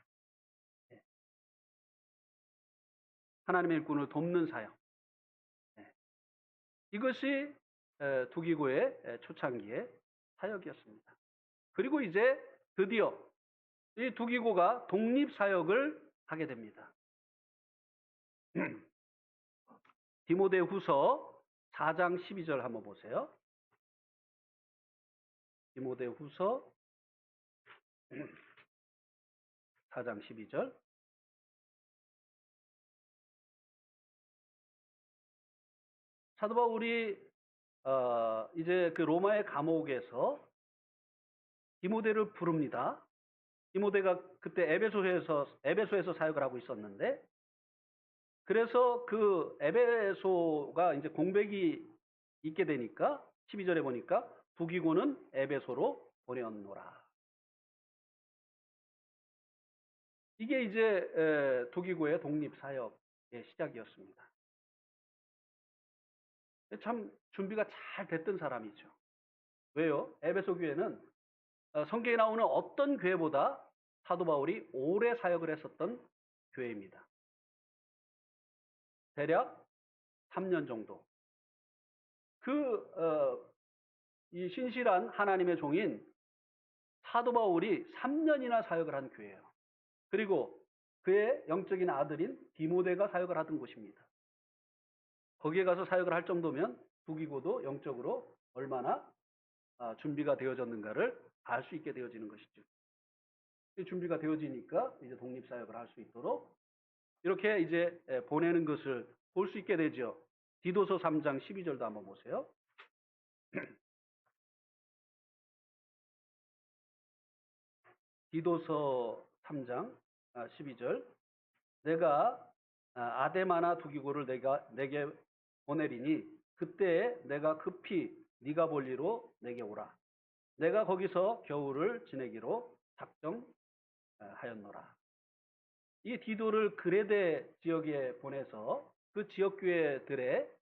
하나님의 일꾼을 돕는 사역. 이것이 두기고의 초창기의 사역이었습니다. 그리고 이제 드디어 이 두기고가 독립사역을 하게 됩니다. 디모데후서 4장 12절 한번 보세요. 디모데후서 4장 12절. 사도 바울이 이제 그 로마의 감옥에서 디모데를 부릅니다. 디모데가 그때 에베소에서 사역을 하고 있었는데, 그래서 그 에베소가 이제 공백이 있게 되니까 12절에 보니까 부기고는 에베소로 보내었노라. 이게 이제 두기고의 독립사역의 시작이었습니다. 참 준비가 잘 됐던 사람이죠. 왜요? 에베소 교회는 성경에 나오는 어떤 교회보다 사도 바울이 오래 사역을 했었던 교회입니다. 대략 3년 정도. 이 신실한 하나님의 종인 사도 바울이 3년이나 사역을 한 교회예요. 그리고 그의 영적인 아들인 디모데가 사역을 하던 곳입니다. 거기에 가서 사역을 할 정도면 두기고도 영적으로 얼마나 준비가 되어졌는가를 알 수 있게 되어지는 것이죠. 준비가 되어지니까 이제 독립사역을 할 수 있도록 이렇게 이제 보내는 것을 볼 수 있게 되죠. 디도서 3장 12절도 한번 보세요. 디도서 3장 12절 내가 아데마나 두기고를 내게 보내리니 그때 내가 급히 네가 볼 일로 내게 오라. 내가 거기서 겨울을 지내기로 작정하였노라. 이 디도를 그레데 지역에 보내서 그 지역 교회들의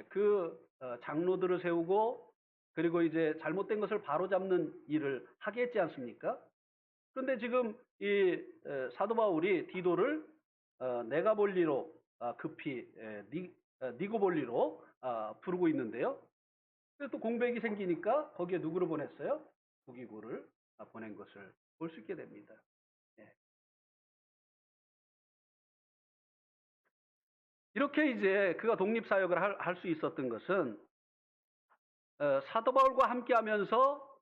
그 장로들을 세우고 그리고 이제 잘못된 것을 바로잡는 일을 하게 했지 않습니까? 그런데 지금 이 사도 바울이 디도를 내가 볼리로 급히 니고 볼리로 부르고 있는데요. 그래서 또 공백이 생기니까 거기에 누구를 보냈어요? 두기고를 보낸 것을 볼 수 있게 됩니다. 예. 이렇게 이제 그가 독립사역을 할 수 있었던 것은 사도 바울과 함께하면서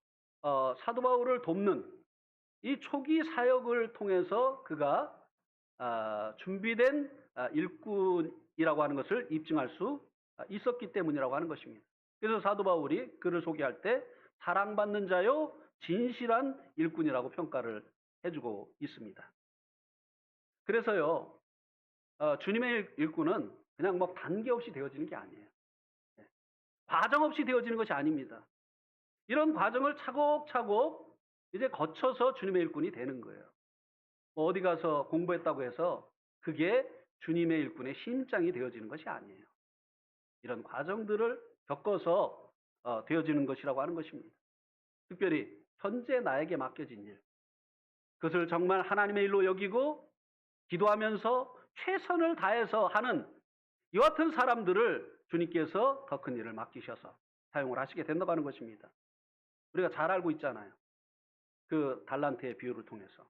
사도 바울을 돕는 이 초기 사역을 통해서 그가 준비된 일꾼이라고 하는 것을 입증할 수 있었기 때문이라고 하는 것입니다. 그래서 사도 바울이 그를 소개할 때 사랑받는 자요 진실한 일꾼이라고 평가를 해주고 있습니다. 그래서요 주님의 일꾼은 그냥 뭐 단계 없이 되어지는 게 아니에요. 과정 없이 되어지는 것이 아닙니다. 이런 과정을 차곡차곡 이제 거쳐서 주님의 일꾼이 되는 거예요. 뭐 어디 가서 공부했다고 해서 그게 주님의 일꾼의 심장이 되어지는 것이 아니에요. 이런 과정들을 겪어서 되어지는 것이라고 하는 것입니다. 특별히 현재 나에게 맡겨진 일, 그것을 정말 하나님의 일로 여기고 기도하면서 최선을 다해서 하는 이 같은 사람들을 주님께서 더 큰 일을 맡기셔서 사용을 하시게 된다고 하는 것입니다. 우리가 잘 알고 있잖아요. 그 달란트의 비유를 통해서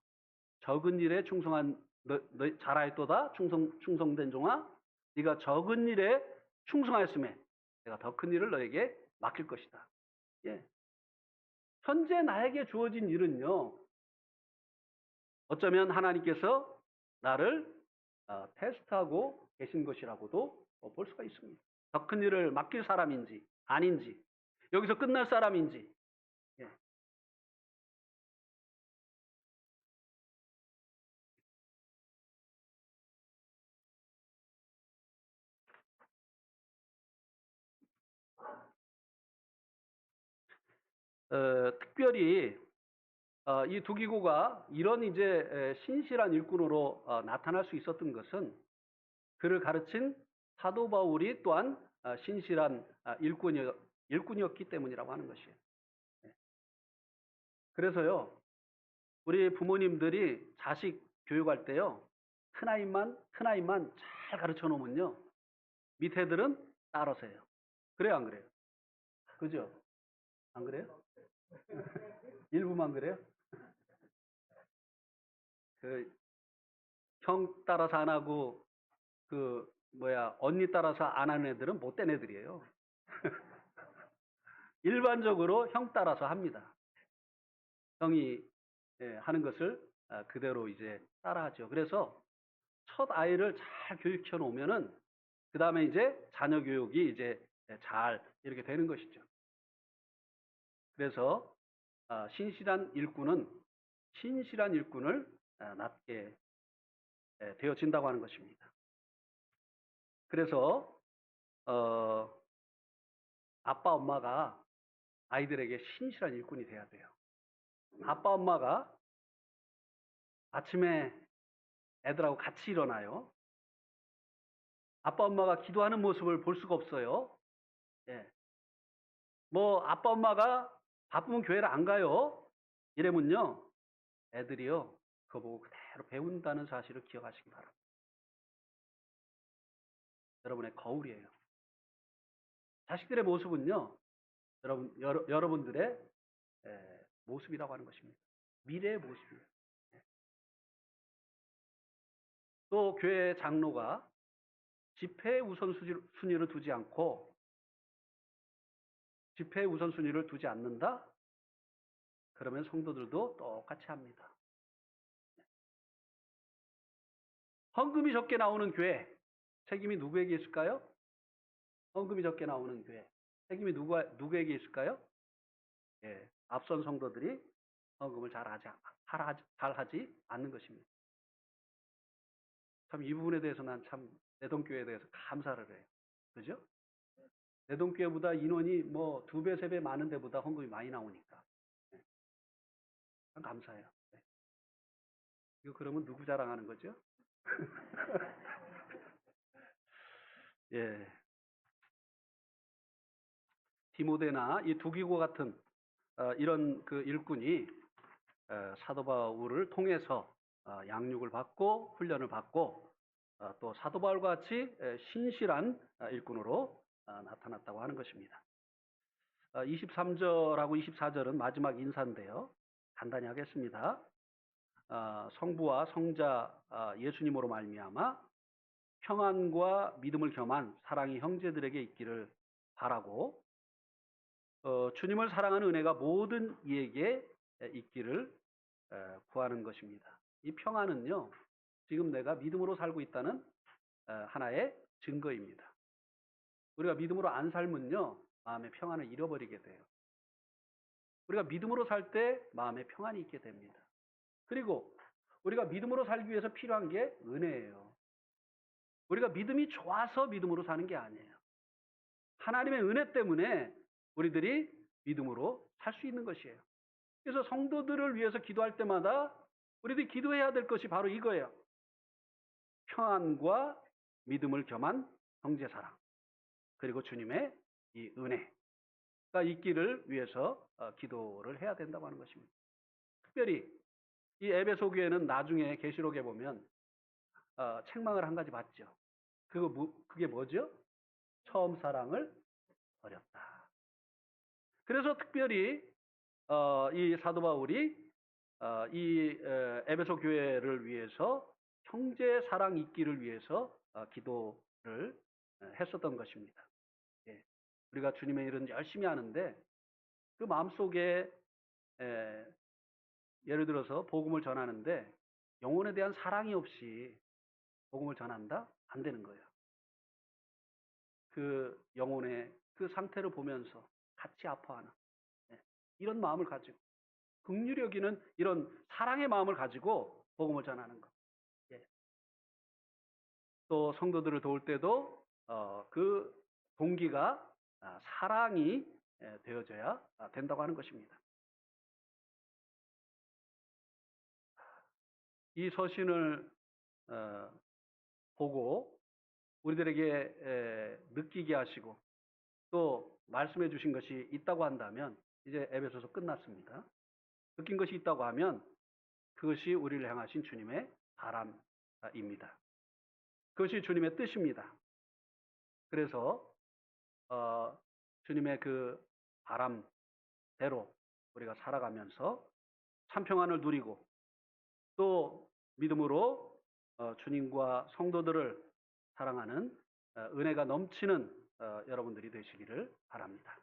적은 일에 충성한 너 잘하였도다 충성된 종아 네가 적은 일에 충성하였음에 내가 더 큰 일을 너에게 맡길 것이다. 예. 현재 나에게 주어진 일은요. 어쩌면 하나님께서 나를 테스트하고 계신 것이라고도 볼 수가 있습니다. 더 큰 일을 맡길 사람인지 아닌지 여기서 끝날 사람인지 예. 특별히 이 두기고가 이런 이제 신실한 일꾼으로 나타날 수 있었던 것은 그를 가르친 사도 바울이 또한 신실한 일꾼이었기 때문이라고 하는 것이에요. 그래서요, 우리 부모님들이 자식 교육할 때요, 큰아이만 잘 가르쳐 놓으면요, 밑에 애들은 따라서 해요. 그래요, 안 그래요? 그죠? 안 그래요? 일부만 그래요? 그, 형 따라서 안 하고, 언니 따라서 안 하는 애들은 못된 애들이에요. 일반적으로 형 따라서 합니다. 형이 하는 것을 그대로 이제 따라하죠. 그래서 첫 아이를 잘 교육해 놓으면은 그 다음에 이제 자녀 교육이 이제 잘 이렇게 되는 것이죠. 그래서 신실한 일꾼을 낳게 되어진다고 하는 것입니다. 그래서 아빠 엄마가 아이들에게 신실한 일꾼이 돼야 돼요. 아빠 엄마가 아침에 애들하고 같이 일어나요. 아빠 엄마가 기도하는 모습을 볼 수가 없어요. 예. 뭐 아빠 엄마가 바쁘면 교회를 안 가요. 이러면요. 애들이요. 그거 보고 그대로 배운다는 사실을 기억하시기 바랍니다. 여러분의 거울이에요. 자식들의 모습은요. 여러분들의 모습이라고 하는 것입니다. 미래의 모습이에요. 또 교회 장로가 집회의 우선순위를 두지 않고 집회의 우선순위를 두지 않는다? 그러면 성도들도 똑같이 합니다. 헌금이 적게 나오는 교회 책임이 누구에게 있을까요? 헌금이 적게 나오는 교회 책임이 누구에게 있을까요? 예, 앞선 성도들이 헌금을 잘하지 않는 것입니다. 참 이 부분에 대해서 난 참 내동교회에 대해서 감사를 해요. 그죠? 내동교회보다 인원이 뭐 2배, 3배 많은 데보다 헌금이 많이 나오니까. 네. 참 감사해요. 네. 이거 그러면 누구 자랑하는 거죠? 예. 디모데나 이 두기고 같은 이런 그 일꾼이 사도 바울을 통해서 양육을 받고 훈련을 받고 또 사도 바울과 같이 신실한 일꾼으로 나타났다고 하는 것입니다. 23절하고 24절은 마지막 인사인데요. 간단히 하겠습니다. 성부와 성자 예수님으로 말미암아 평안과 믿음을 겸한 사랑이 형제들에게 있기를 바라고 주님을 사랑하는 은혜가 모든 이에게 있기를 구하는 것입니다. 이 평안은요, 지금 내가 믿음으로 살고 있다는 하나의 증거입니다. 우리가 믿음으로 안 살면요, 마음의 평안을 잃어버리게 돼요. 우리가 믿음으로 살 때 마음의 평안이 있게 됩니다. 그리고 우리가 믿음으로 살기 위해서 필요한 게 은혜예요. 우리가 믿음이 좋아서 믿음으로 사는 게 아니에요. 하나님의 은혜 때문에 우리들이 믿음으로 살 수 있는 것이에요. 그래서 성도들을 위해서 기도할 때마다 우리들이 기도해야 될 것이 바로 이거예요. 평안과 믿음을 겸한 형제사랑, 그리고 주님의 이 은혜가 있기를 위해서 기도를 해야 된다고 하는 것입니다. 특별히 이 에베소 교회는 나중에 계시록에 보면 책망을 한 가지 받죠. 그게 뭐죠? 처음 사랑을 버렸다. 그래서 특별히 이 사도 바울이 이 에베소 교회를 위해서 형제 사랑 있기를 위해서 기도를 했었던 것입니다. 예. 우리가 주님의 일은 열심히 하는데 그 마음속에 예를 들어서 복음을 전하는데 영혼에 대한 사랑이 없이 복음을 전한다? 안 되는 거예요. 그 영혼의 그 상태를 보면서 같이 아파하는 이런 마음을 가지고 긍휼히 여기는 이런 사랑의 마음을 가지고 복음을 전하는 것. 예. 또 성도들을 도울 때도 그 동기가 사랑이 되어져야 된다고 하는 것입니다. 이 서신을 보고 우리들에게 느끼게 하시고 또 말씀해 주신 것이 있다고 한다면 이제 에베소서 끝났습니다. 느낀 것이 있다고 하면 그것이 우리를 향하신 주님의 바람입니다. 그것이 주님의 뜻입니다. 그래서 주님의 그 바람대로 우리가 살아가면서 참 평안을 누리고 또 믿음으로 주님과 성도들을 사랑하는 은혜가 넘치는 여러분들이 되시기를 바랍니다.